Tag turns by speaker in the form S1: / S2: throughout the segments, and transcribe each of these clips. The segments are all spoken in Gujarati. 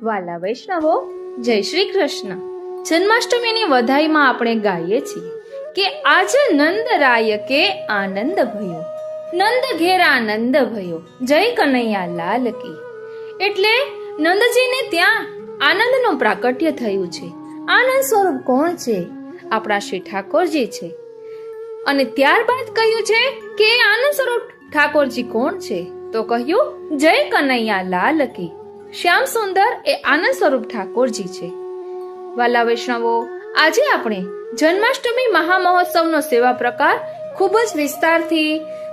S1: વાલા વૈષ્ણવો, જય શ્રી કૃષ્ણ. જન્માષ્ટમીની વધાઈમાં આપણે ગાઈએ છીએ કે આજ નંદરાય કે આનંદ ભયો, નંદ ઘેર આનંદ ભયો, જય કનૈયા લાલ કી. એટલે નંદજીને ત્યાં આનંદનું પ્રાકટ્ય થયું છે. આનંદ સ્વરૂપ કોણ છે? આપણા શ્રી ઠાકોરજી છે. અને ત્યારબાદ કહ્યું છે કે આનંદ સ્વરૂપ ઠાકોરજી કોણ છે? તો કહ્યું જય કનૈયા લાલ કી. શ્યામ સુંદર એ આનંદ સ્વરૂપ ઠાકોરજી છે. વાલા વૈષ્ણવો, આજે આપણે જન્માષ્ટમી મહામહોત્સવનો સેવા પ્રકાર ખૂબ જ વિસ્તારથી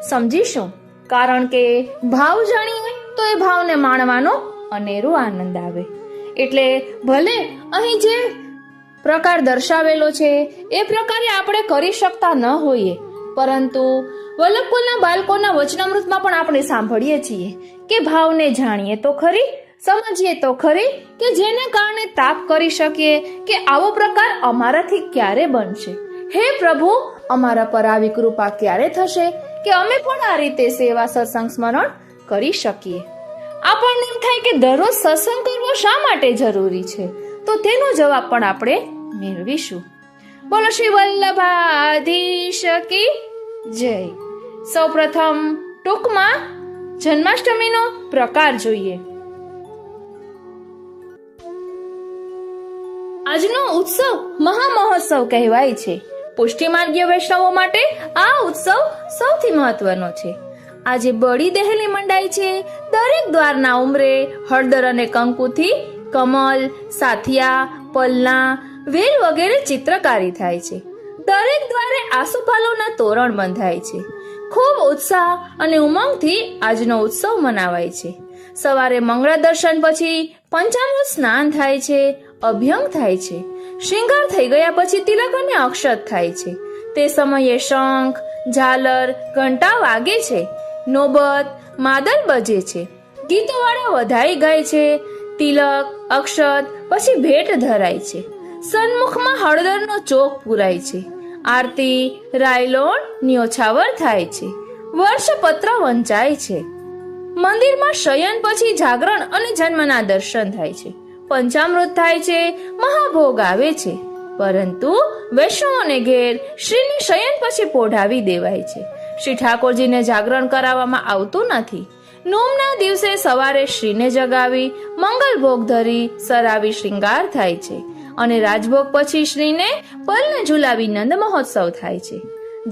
S1: સમજીશું. કારણ કે ભાવ જાણીએ તો એ ભાવને માણવાનો અનેરો આનંદ આવે. એટલે ભલે અહીં જે પ્રકાર દર્શાવેલો છે એ પ્રકારે આપણે કરી શકતા ન હોઈએ, પરંતુ વલ્લભકુલના બાળકોના વચનામૃતમાં પણ આપણે સાંભળીએ છીએ કે ભાવને જાણીએ તો ખરી, સમજીએ તો ખરી, કે જેને કારણે તાપ કરી શકીએ કે આવો પ્રકાર અમારાથી ક્યારે બનશે. હે પ્રભુ, અમારા પર આવી કૃપા ક્યારે થશે કે અમે પણ આ રીતે સેવા સત્સંગ સ્મરણ કરી શકીએ. આપણને એમ થાય કે દરરોજ સત્સંગ કરવો શા માટે જરૂરી છે? તો તેનો જવાબ પણ આપણે મેળવીશું. બોલો શ્રી વલ્લભાધીશ કી જય. સૌપ્રથમ ટૂંકમાં જન્માષ્ટમીનો પ્રકાર જોઈએ. આજનો ઉત્સવ મહામહોત્સવ કહેવાય છે. પુષ્ટિ માર્ગીય વૈષ્ણવો માટે આ ઉત્સવ સૌથી મહત્વનો છે. આજે બળી દહેલી મંડાય છે. દરેક દ્વારના ઉંબરે હળદર અને કંકુથી કમલ, સાથિયા, પલના, વેલ વગેરે ચિત્રકારી થાય છે. દરેક દ્વારે આસોપાલવના તોરણ બંધાય છે. ખૂબ ઉત્સાહ અને ઉમંગથી આજનો ઉત્સવ મનાવાય છે. સવારે મંગળા દર્શન પછી પંચામૃત સ્નાન થાય છે, અભ્યંગ થાય છે. શૃંગાર થઈ ગયા પછી તિલક અને અક્ષત થાય છે. તે સમયે શંખ, ઝાલર, ઘંટા વાગે છે. નોબત, માદલ બજે છે. ગીતોવાળા વધાઈ ગાય છે. તિલક, અક્ષત, પછી ભેટ ધરાય છે. સન્મુખમાં હળદરનો ચોક પુરાય છે. આરતી, રાયલોણ, ન્યોછાવર થાય છે. વર્ષપત્ર વંચાય છે. મંદિરમાં શયન પછી જાગરણ અને જન્મના દર્શન થાય છે. પંચામૃત થાય છે. મહાભોગ આવે છે. પરંતુ વૈષ્ણવોને ઘેર શ્રીને શયન પછી પોઢાવી દેવાય છે. શ્રી ઠાકોરજીને જાગરણ કરાવવામાં આવતું નથી. નોમના દિવસે સવારે શ્રીને જગાવી મંગલ ભોગ ધરી સરાવી શ્રૃંગાર થાય છે. અને રાજભોગ પછી શ્રીને પલને ઝુલાવી નંદ મહોત્સવ થાય છે.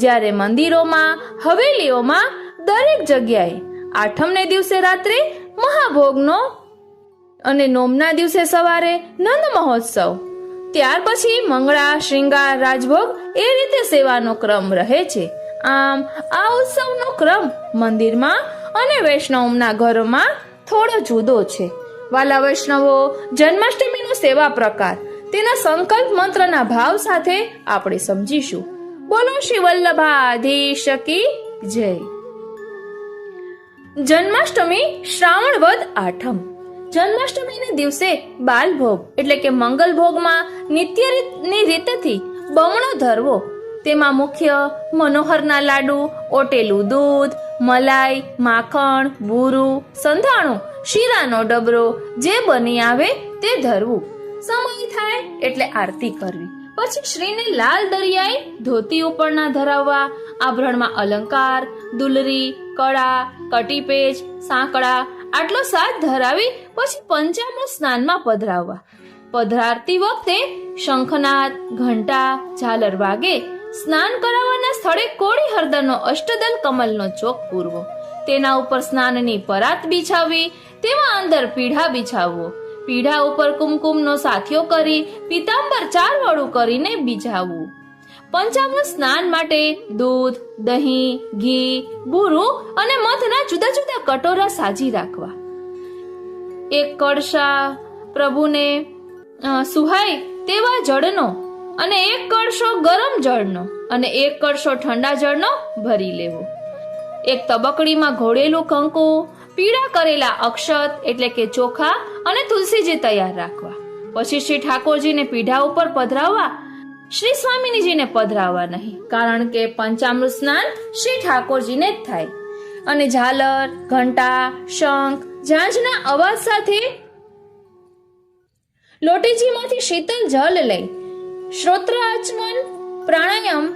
S1: જ્યારે મંદિરોમાં, હવેલીઓમાં, દરેક જગ્યાએ આઠમને દિવસે રાત્રે મહાભોગનો અને નોમના દિવસે સવારે નંદ મહોત્સવ, ત્યાર પછી મંગળા, શ્રૃંગાર, રાજભોગ એ રીતે સેવાનો ક્રમ રહે છે. આમ આ ઉત્સવનો ક્રમ મંદિરમાં અને વૈષ્ણવના ઘરોમાં થોડો જુદો છે. વાલા વૈષ્ણવો, જન્માષ્ટમીનો સેવા પ્રકાર તેના સંકલ્પ મંત્રના ભાવ સાથે આપણે સમજીશું. બોલો શ્રી વલ્લભાધીશ કી જય. જન્માષ્ટમી શ્રાવણ વદ આઠમ. જન્માષ્ટમીના દિવસે બાલભોગ એટલે કે મંગલ ભોગમાં નિત્યની રીતથી બમણો ધરવો. તેમાં મુખ્ય મનોહરના લાડુ, ઓટેલું દૂધ, મલાઈ, માખણ, બુરું, સંધાણું, શીરાનો ડબરો જે બની આવે તે ધરવું. સમય થાય એટલે આરતી કરવી. પછી શ્રીને લાલ દરિયાઈ ધોતી ઉપરના ધરાવવા. આભરણમાં અલંકાર, દુલરી, કડા, કટીપેચ, સાંકડા આટલો સાથ ધરાવી પછી પંચામૃત સ્નાનમાં પધરાવવા. પધરારતી વખતે શંખનાદ, ઘંટા, ઝાલર વાગે. સ્નાન કરાવવાના સ્થળે કોળી હળદરનો અષ્ટદલ કમલનો ચોક પૂરવો. તેના ઉપર સ્નાનની પરાત બિછાવવી. તેમાં અંદર પીઢા બિછાવવો. પીઢા ઉપર કુમકુમનો સાથિયો કરી પીતાંબર 4 વાળું કરીને બિછાવવું. પંચામૃત સ્નાન માટે દૂધ, દહીં, ઘી, બુરું અને મધના જુદા જુદા કટોરા સાજી રાખવા. એક કળશા પ્રભુને સુહાય તેવા જળનો અને એક કળશો ગરમ જળનો અને એક કળશો ઠંડા જળનો ભરી લેવો. એક તબકડીમાં ઘોળેલું કંકુ, પીળા કરેલા અક્ષત એટલે કે ચોખા અને તુલસીજી તૈયાર રાખવા. પછી શ્રી ઠાકોરજીને પીઢા ઉપર પધરાવવા. શ્રી સ્વામિનીજીને પધરાવવા નહીં, કારણ કે પંચામૃત સ્નાન શ્રી ઠાકોરજીને જ થાય. અને ઝાલર, ઘંટા, શંખ, ઝાંઝના અવાજ સાથે લોટીજીમાંથી શીતળ જલ લઈ શ્રોત્રાચમન પ્રાણાયામ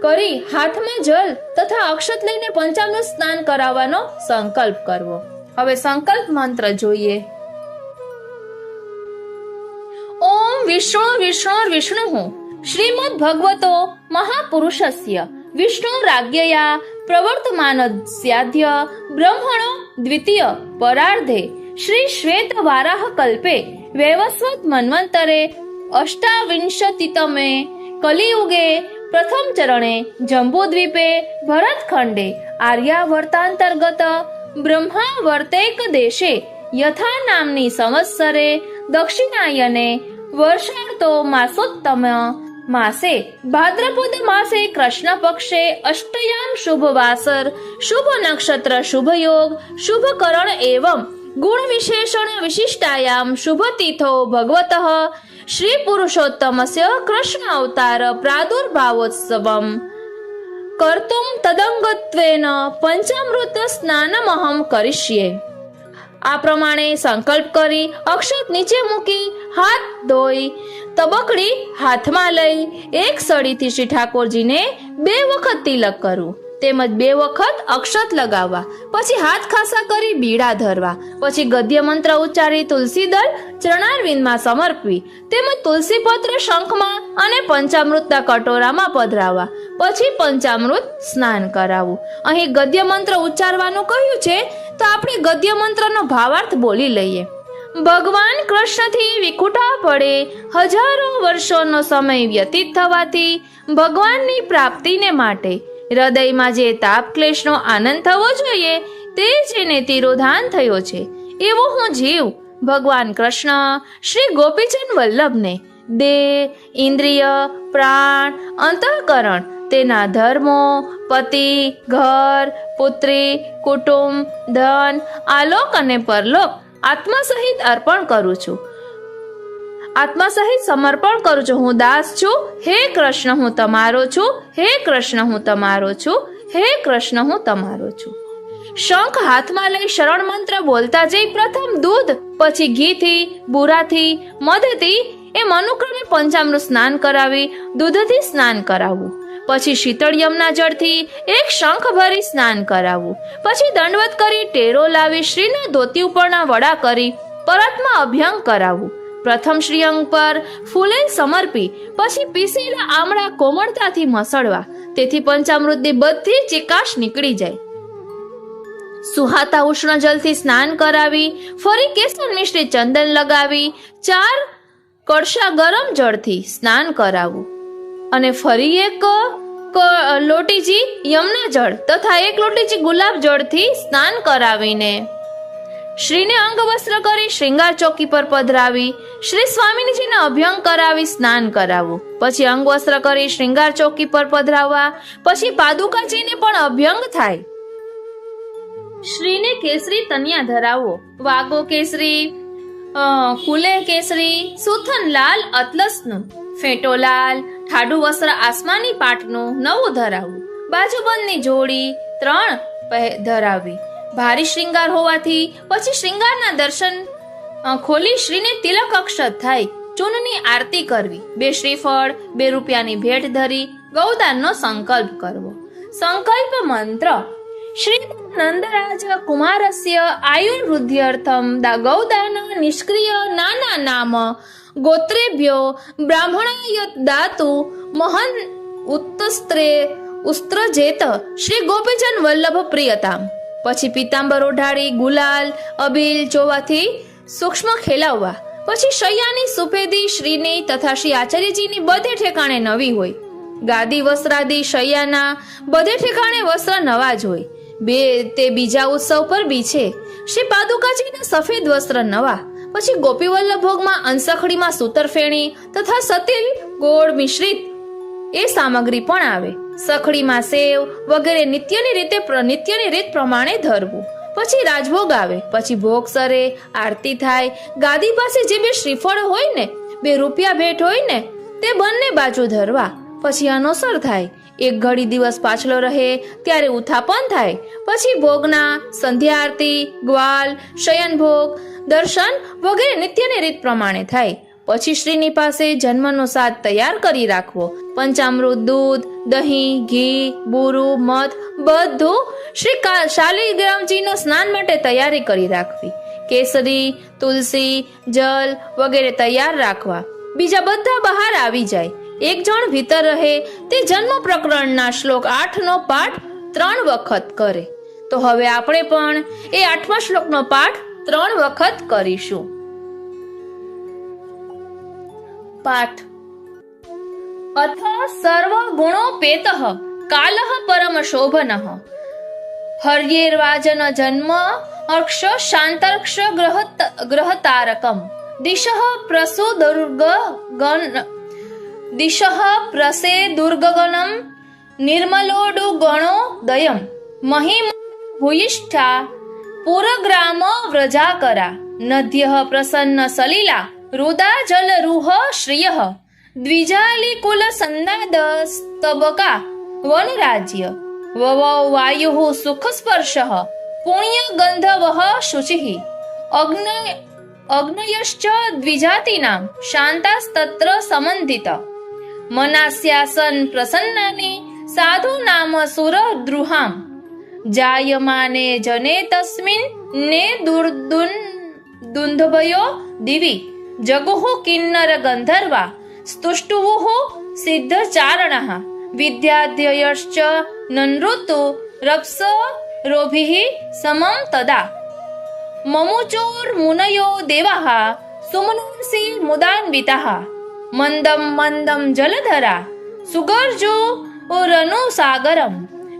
S1: કરી હાથમાં જલ તથા અક્ષત લઈને પંચામૃત સ્નાન કરાવવાનો સંકલ્પ કરવો. હવે સંકલ્પ મંત્ર જોઈએ. ઓમ વિષ્ણુ વિષ્ણુ વિષ્ણુ શ્રીમદ ભગવતો મહાપુરુષસ્ય વિષ્ણુ રાજ્યયા પ્રવર્તમાનસ્યાદ્ય બ્રહ્મણો દ્વિતીય પરાર્ધે શ્રી શ્વેત વારાહ કલ્પે વૈવસ્વત મન્વંતરે અષ્ટાવિંશતિતમે કલિયુગે પ્રથમ ચરણે જંબુદ્વીપે ભરતખંડે આર્યાવર્તાંતર્ગત બ્રહ્માવર્તૈક દેશે યથા નામની સંવત્સરે દક્ષિણાયને વર્ષાર્તો માસોત્તમ માસે ભાદ્રપદ માસે કૃષ્ણ પક્ષે અષ્ટયામ શુભ વાસર શુભ નક્ષત્ર શુભ યોગ શુભ કરણ એવં ગુણ વિશેષણ વિશિષ્ટાયામ શુભ તિથો ભગવતઃ શ્રી પુરુષોત્તમસ્ય કૃષ્ણ અવતાર પ્રાદુર્ભાવોત્સવમ કર્તુમ તદંગત્વેન પંચામૃત સ્નાનમહમ કરીષ્યે. આ પ્રમાણે સંકલ્પ કરી અક્ષત નીચે મૂકી હાથ ધોઈ તબકડી હાથમાં લઈ એક સળીથી શ્રી ઠાકોરજીને 2 વખત તિલક કરવું તેમજ 2 વખત અક્ષત લગાવવા. પછી હાથ ખાસા કરી બીડા ધરવા. પછી ગદ્ય મંત્ર ઉચ્ચારી તુલસી દળ ચરણારવિંદમાં સમર્પવી તેમજ તુલસી પત્ર શંખમાં અને પંચામૃતના કટોરામાં પધરાવવા. પછી પંચામૃત સ્નાન કરાવવું. અહીં ગદ્ય મંત્ર ઉચ્ચારવાનું કહ્યું છે તો આપણે ગદ્ય મંત્રનો ભાવાર્થ બોલી લઈએ. ભગવાન કૃષ્ણથી વિખુટા પડે હજારો વર્ષોનો સમય વ્યતીત થવાથી ભગવાનની પ્રાપ્તિને માટે હૃદયમાં જે તાપ ક્લેશનો આનંદ થવો જોઈએ તે જેને તિરોધાન થયો છે એવો હું જીવ ભગવાન કૃષ્ણ શ્રી ગોપીચંદ વલ્લભને દેહ ઇન્દ્રિય પ્રાણ અંતઃકરણ તેના ધર્મો પતિ ઘર પુત્રી કુટુંબ ધન આલોક અને પરલોક આત્મા સહિત અર્પણ કરું છું. આત્મા સહિત સમર્પણ કરું છું. હું દાસ છું. હે કૃષ્ણ હું તમારો છું. હે કૃષ્ણ હું તમારો છું. હે કૃષ્ણ હું તમારો છું. શંખ હાથમાં લઈ શરણ મંત્ર બોલતા જઈ પ્રથમ દૂધ પછી ઘીથી બુરાથી મધથી એમ અનુક્રમે પંચામૃત સ્નાન કરાવી દૂધથી સ્નાન કરાવવું. પછી શીતળ યમના જળથી એક શંખ ભરી સ્નાન કરાવવું. પછી દંડવત કરી ટેરો લાવી શ્રીના ધોતી ઉપરના વડા કરી પરતમાં અભ્યંગ કરાવવું. પ્રથમ શ્રીઅંગ પર ફૂલેલ સમર્પી પછી પીસેલા આમળા કોમળતાથી મસળવા તેથી પંચામૃતની બધી ચિકાશ નીકળી જાય. સુહાતા ઉષ્ણ જલથી સ્નાન કરાવી ફરી કેસર મિશ્રિત ચંદન લગાવી 4 કળશા ગરમ જળથી સ્નાન કરાવવું અને ફરી એક લોટીજી યમુના જળ તથા 1 લોટીજી ગુલાબ જળથી સ્નાન કરાવીને શ્રીને અંગ વસ્ત્ર કરી શ્રૃંગાર ચોકી પર પધરાવી શ્રી સ્વામીજીને અભ્યંગ કરાવી સ્નાન કરાવવું. પછી અંગ વસ્ત્ર કરી શ્રૃંગાર ચોકી પર પધરાવવા. પછી પાદુકાજીને પણ અભ્યંગ થાય. શ્રીને કેસરી તનિયા ધરાવો. વાગો કેસરી ફૂલે કેસરી સુથન લાલ અતલસનું ફેટો લાલ ઠાડું વસ્ત્ર આસમાની પાટનું નવું ધરાવવું. બાજુબંધની જોડી 3 ધરાવી. ભારી શ્રૃંગાર હોવાથી પછી શ્રૃંગારના દર્શન ખોલી શ્રીને તિલક અક્ષત થાય. ચૂનની આરતી કરવી. 2 શ્રીફળ 2 રૂપિયાની ભેટ ધરી ગૌદાનનો સંકલ્પ કરવો. સંકલ્પ મંત્ર શ્રી નંદરાજ કુમારસ્ય આયુર્વૃદ્ધ્યર્થમ ગૌદાન નિષ્ક્રિય નાના નામ ગોત્રેભ્યો બ્રાહ્મણાય દાતુ મહન ઉત્તસ્ત્રે ઉસ્ત્રજેત શ્રી ગોપીચંદ વલ્લભ પ્રિયતામ. પછી પીતાંબર ઓઢાડી ગુલાલ અબીલ ચોવાથી સૂક્ષ્મ ખેલાવવા. પછી શૈયાની સુફેદી શ્રીની તથા શ્રી આચાર્યજીની બધે ઠેકાણે નવી હોય. ગાદી વસ્ત્રાદી શૈયાના બધે ઠેકાણે વસ્ત્ર નવા જ હોય. તે બીજા ઉત્સવ પર બી છે. શ્રી પાદુકાજીના સફેદ વસ્ત્ર નવા. પછી ગોપીવલ્લભ ભોગમાં અંસખડીમાં સૂતર ફેણી તથા સતિલ ગોળ મિશ્રિત એ સામગ્રી પણ આવે. સખડીમાં સેવ વગેરે નિત્યની રીત પ્રમાણે ધરવું. પછી રાજભોગ આવે. પછી ભોગ સરે આરતી થાય. ગાદી પાસે જે 2 શ્રીફળ હોય ને 2 રૂપિયા ભેટ હોય ને તે બંને બાજુ ધરવા. પછી અનોસર થાય. 1 ઘડી દિવસ પાછલો રહે ત્યારે ઉથાપન થાય. પછી ભોગના સંધ્યા આરતી ગ્વાલ શયન ભોગ દર્શન વગેરે નિત્યની રીત પ્રમાણે થાય. પછી શ્રીની પાસે જન્મનો સાદ તૈયાર કરી રાખવો. પંચામૃત, દૂધ, દહીં, ઘી, બુરું, મધ બધું શ્રી શાલિગ્રામજીનો સ્નાન માટે તૈયારી કરી રાખવી. કેસરી, તુલસી, જલ વગેરે તૈયાર રાખવા. બીજા બધા બહાર આવી જાય. એક જણ ભીતર રહે તે જન્મ પ્રકરણના શ્લોક 8 નો પાઠ 3 વખત કરે. તો હવે આપણે પણ એ 8મા શ્લોકનો પાઠ 3 વખત કરીશું. પાઠ. અથ સર્વ ગુણોપેતઃ કાલઃ પરમ શોભનઃ હર્યેર્વાજન જન્મ અક્ષ શાંતર્ક્ષ ગ્રહતારકમ દિશઃ પ્રસે દુર્ગગનમ નિર્મલોડુ ગણો દયમ મહિમ ભૂયિષ્ઠા પુરગ્રામ વ્રજાકરા નદ્યઃ પ્રસન્ન સલિલા રુદા જલ રૂહ શ્રિયઃ દ્વિજાલિકુલ સંનાદ સ્તબકા વનરાજ્ય વવૌ વાયુઃ સુખ સ્પર્શઃ પુણ્ય ગંધવઃ શુચિઃ અગ્નયશ્ચ દ્વિજાતિનામ શાંતાસ્તત્ર સમંધિત મનાસ્યાસન પ્રસન્નાની સાધુ નામ સુરદ્રુહામ જાયમાને જને તસ્મિન ને દુર્દુંધભયો દિવી જગુઃ કિન્નર ગંધર્વા સ્તુષ્ટુવુઃ સિદ્ધચારણઃ વિદ્યાધ્યયશ્ચ નનૃતુ રપ્સરોભિઃ સમં તદા મમુચોર મુનયો દેવાઃ સુમનંસી મુદાન્વિતાઃ મંદમ મંદમ જલધરા સુગર્જુ રનુ સાગરમ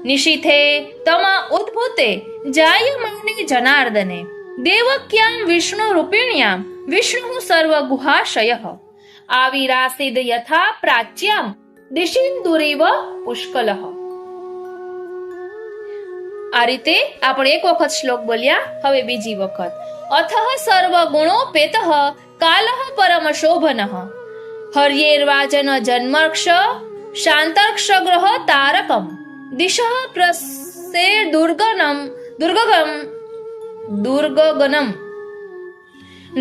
S1: નિશિથે તમા ઉદ્ભૂતે જાયમાને જનાર્દને દેવક્યામ વિષ્ણુ રૂપિણ્યામ વિષ્ણુ સર્વ ગુહાશયઃ આવિરાસિદ યથા પ્રાચ્યામ દિશિન્દુરીવ પુષ્કલઃ. આ રીતે આપણે એક વખત શ્લોક બોલ્યા. હવે બીજી વખત. અથઃ સર્વ ગુણોપેતઃ કાલઃ પરમ શોભનઃ હર્યેર્વાજન જન્મર્ક્ષ શાંતર્ક્ષ ગ્રહ તારકમ દિશઃ પ્રસે દુર્ગગનમ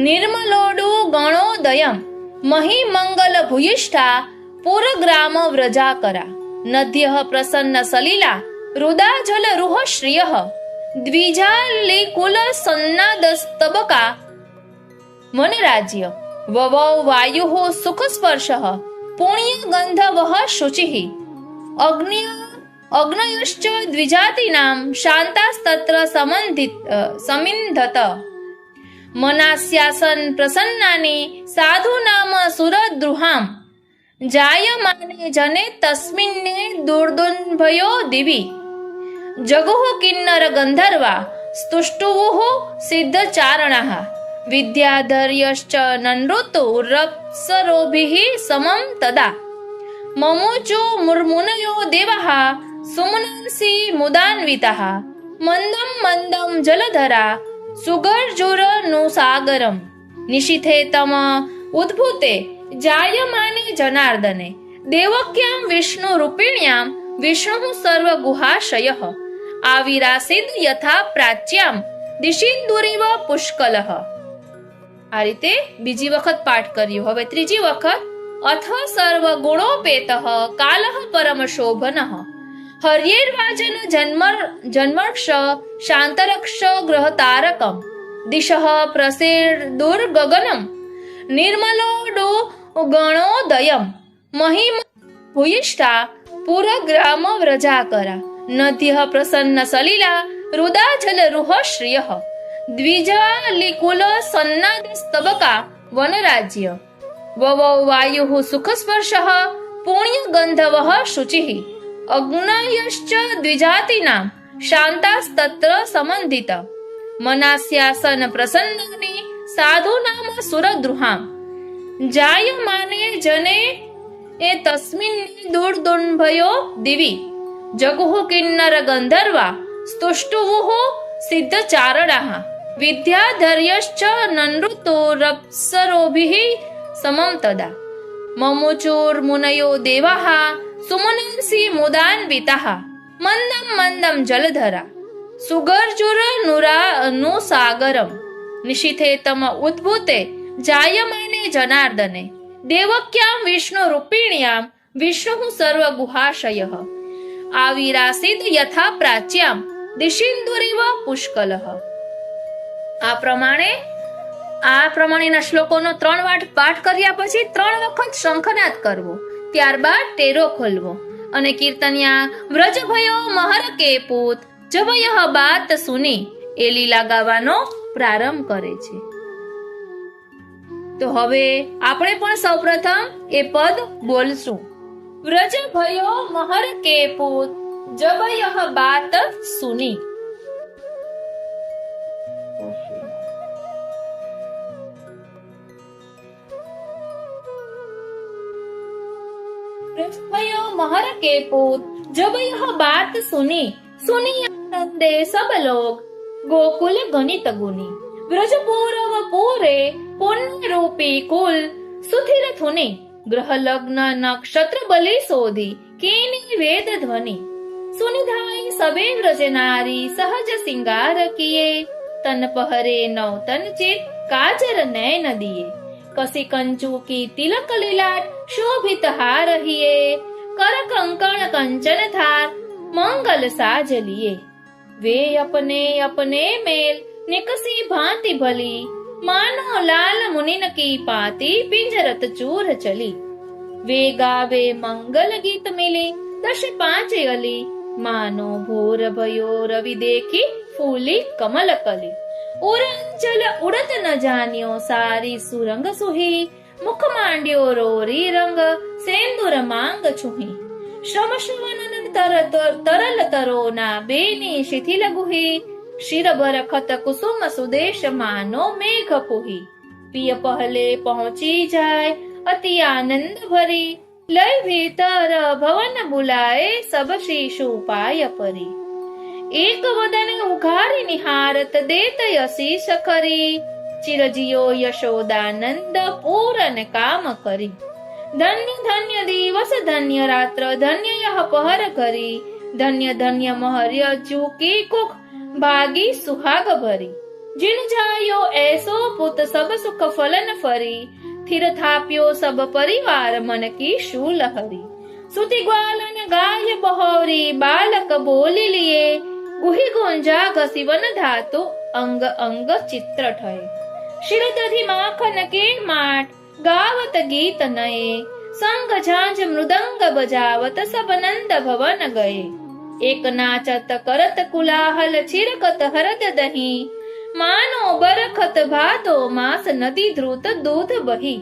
S1: નિર્મલોડુ ગણોદયમ મહિમંગલ ભૂયિષ્ઠા પુરગ્રામ વ્રજાકરા નદ્યઃ પ્રસન્ન સલિલા રુદા જલ રૂહ શ્રિયઃ દ્વિજાલિકુલ સન્નાદસ્તબકા વનરાજ્ય વવૌ વાયુઃ સુખ સ્પર્શઃ પુણ્ય ગંધવઃ શુચિઃ અગ્નયશ્ચ દ્વિજાતિનામ શાંતાસ્તત્ર સમિન્ધત મનાસ્યાસન પ્રસન્નાની સાધુ નામ સુરદ્રુહામ જાયમાને જને તસ્મિન્ને દુર્દુન્ભયો દિવી જગુઃ કિન્નર ગંધર્વા સ્તુષ્ટુવુઃ સિદ્ધચારણઃ વિદ્યાધર્યશ્ચ નનૃતુ રપ્સરોભિઃ સમં તદા મમુચુ મુર્મુનયો દેવાઃ સુમનંસી મુદાન્વિતાઃ મંદમ મંદમ જલધરા સુગર્જુરનુ સાગરમ નિશિથે તમ ઉદ્ભૂતે જાયમાને જનાર્દને દેવક્યામ વિષ્ણુ રૂપિણ્યામ વિષ્ણુ સર્વ ગુહાશયઃ આવિરાસિદ યથા પ્રાચ્યામ દિશિન્દુરીવ પુષ્કલઃ. આ રીતે બીજી વખત પાઠ કર્યું. હવે ત્રીજી વખત. અથ સર્વ ગુણોપેતઃ કાલઃ પરમ શોભનઃ હર્યેર્વાજન જન્મર્ક્ષ શાંતરક્ષ ગ્રહતારકમ દિશઃ પ્રસેર્દુર્ગગનમ નિર્મલોડુ ગણોદયમ મહિમ ભૂયિષ્ઠા પુરગ્રામ વ્રજાકરા નદ્યઃ પ્રસન્ન સલિલા રુદા જલ રૂહ શ્રિયઃ દ્વિજાલિકુલ સન્નાદસ્તબકા વનરાજ્ય વવૌ વાયુઃ સુખ સ્પર્શઃ પુણ્ય ગંધવઃ શુચિઃ અગ્નયશ્ચ દ્વિજાતિનામ શાંતાસ્તત્ર સમંધિત મનાસ્યાસન પ્રસન્નાની સાધુ નામ સુરદ્રુહામ જાયમાને જને એ તસ્મિન દુર્દુન્ભયો દિવી જગુઃ કિન્નર ગંધર્વા સ્તુષ્ટુવુઃ સિદ્ધચારણઃ વિદ્યાધર્યશ્ચ નનૃતુ રપ્સરોભિઃ સમં તદા મમુચુર મુનયો દેવાઃ સુમનંસી મુદાન્વિતાઃ મંદમ મંદમ જલધરા સુગર્જુર નુસાગરમ નિશિથે તમ ઉદ્ભૂતે જાયમાને જનાર્દને દેવક્યામ વિષ્ણુ રૂપિણ્યામ વિષ્ણુ સર્વગુહાશયઃ આવિરાસીદ યથા પ્રાચ્યામ દિશિન્દુરિવ પુષ્કલઃ. આ પ્રમાણેના શ્લોકોનો 3 વાર પાઠ કર્યા પછી 3 વખત શંખનાદ કરવો, ત્યારબાદ ટેરો ખોલવો અને કીર્તન્યા વ્રજ ભયો મહર કે પૂત જવયઃ બાત સુની એ લીલા ગાવાનો પ્રારંભ કરે છે. તો હવે આપણે પણ સૌપ્રથમ એ પદ બોલશું. વ્રજ ભયો મહર કે પૂત જવયઃ બાત સુની. વ્રજ ભયો મહર કે પૂત જવયઃ બાત સુની સુની આનંદે સબ લોગ ગોકુલ ગણિત ગુની વ્રજ પૂરવ પૂરે પુણ્ય રૂપી કુલ સુથિર થુની ગ્રહ લગ્ન નક્ષત્ર બલિ શોધી કેની વેદ ધ્વનિ સુનિધાઈ સબે વ્રજ નારી સહજ સિંગાર કિયે તન પહરે નૌતન ચિત કાજર નૈન દિયે કસી કંચુ કી તિલક લીલાટ શોભિત હાર હિયે કર કંકણ કંચન થાર મંગલ સાજ લીએ वे अपने अपने मेल निकसी भांति भली मानो लाल मुनिन की पाती पिंजरत चूर चली वे गावे मंगल गीत मिली 10 अली मानो भोर भयो रवि देखी फूली कमल कली उरंचल उड़त न जानियो सारी सुरंग सुही मुख मांड्यो रोरी रंग सेंदुर मांग छुही श्रम श्रवणन तरल तरोना बेनी शिथिल गुही शिरबर खत कुसुम सुदेश मानो मेघ पुही पिय पहले पहुंची जाए अति आनंद भरी लय भीतर भवन बुलाए सब शिशु पाय परी एक वदन उघारी निहारत देत यशीष खरी चिरजियो यशोदानंद पूरन काम करी धन्य धन्य दिवस धन्य रात्र धन्य यह पहर करी धन्य धन्य महर्य चूकी कुख भागी सुहाग भरी जिन जायो ऐसो पुत सब सुख फलन फरी थिर थाप्यो सब परिवार मन की शूल हरी सुति ग्वालन गाय बहोरी बालक बोली लिए गुही गोंजा घसीवन धातु अंग अंग चित्र ठय शिरदधि माखन के माट गावत गीत नये संग झांझ मृदंग बजावत सब नंद भवन गए एक नाचत करत कुलाहल छिरकत हरद दही मानो बरखत भातो मास नदी ध्रुत दूध बही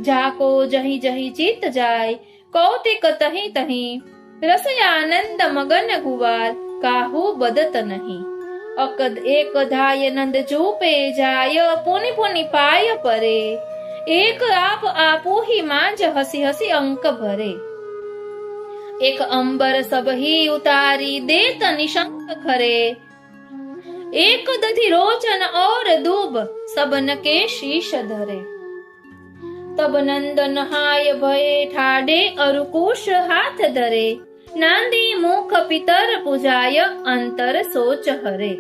S1: जाको जही जही चित जाय कौतिक तही तही रस आनंद मगन गुवार काहू बदत नहीं अकद एक धाय नंद जूपे जाय पुनि पुनि पाय परे एक आप आपू ही मांझ हसी हसी अंक भरे एक अंबर सब ही उतारी देत निशंक खरे एक दधि रोचन और दूब सबन के शीश धरे तब नंद नहाय भये ठाडे अरुकुश हाथ धरे नांदी मुख पितर पूजाय अंतर सोच हरे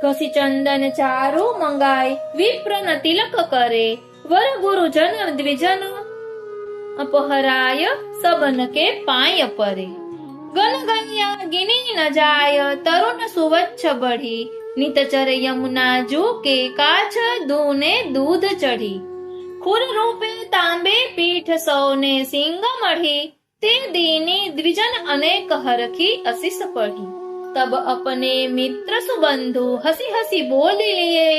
S1: घसी चंदन चारु मंगाय विप्र न तिलक करे वर गुरुजन द्विजन अपहराय सबन के पाय परे गन गैया गिनी न जाय तरुण सुवच्छ बढ़ी नितचर यमुना जू के काछ दूने दूध चढ़ी खुर रूपे तांबे पीठ सौने सिंग मढ़ी ते दीनी द्विजन अनेक हरखी असिस पढ़ी तब अपने मित्र सुबंधु हसी हसी बोली लिए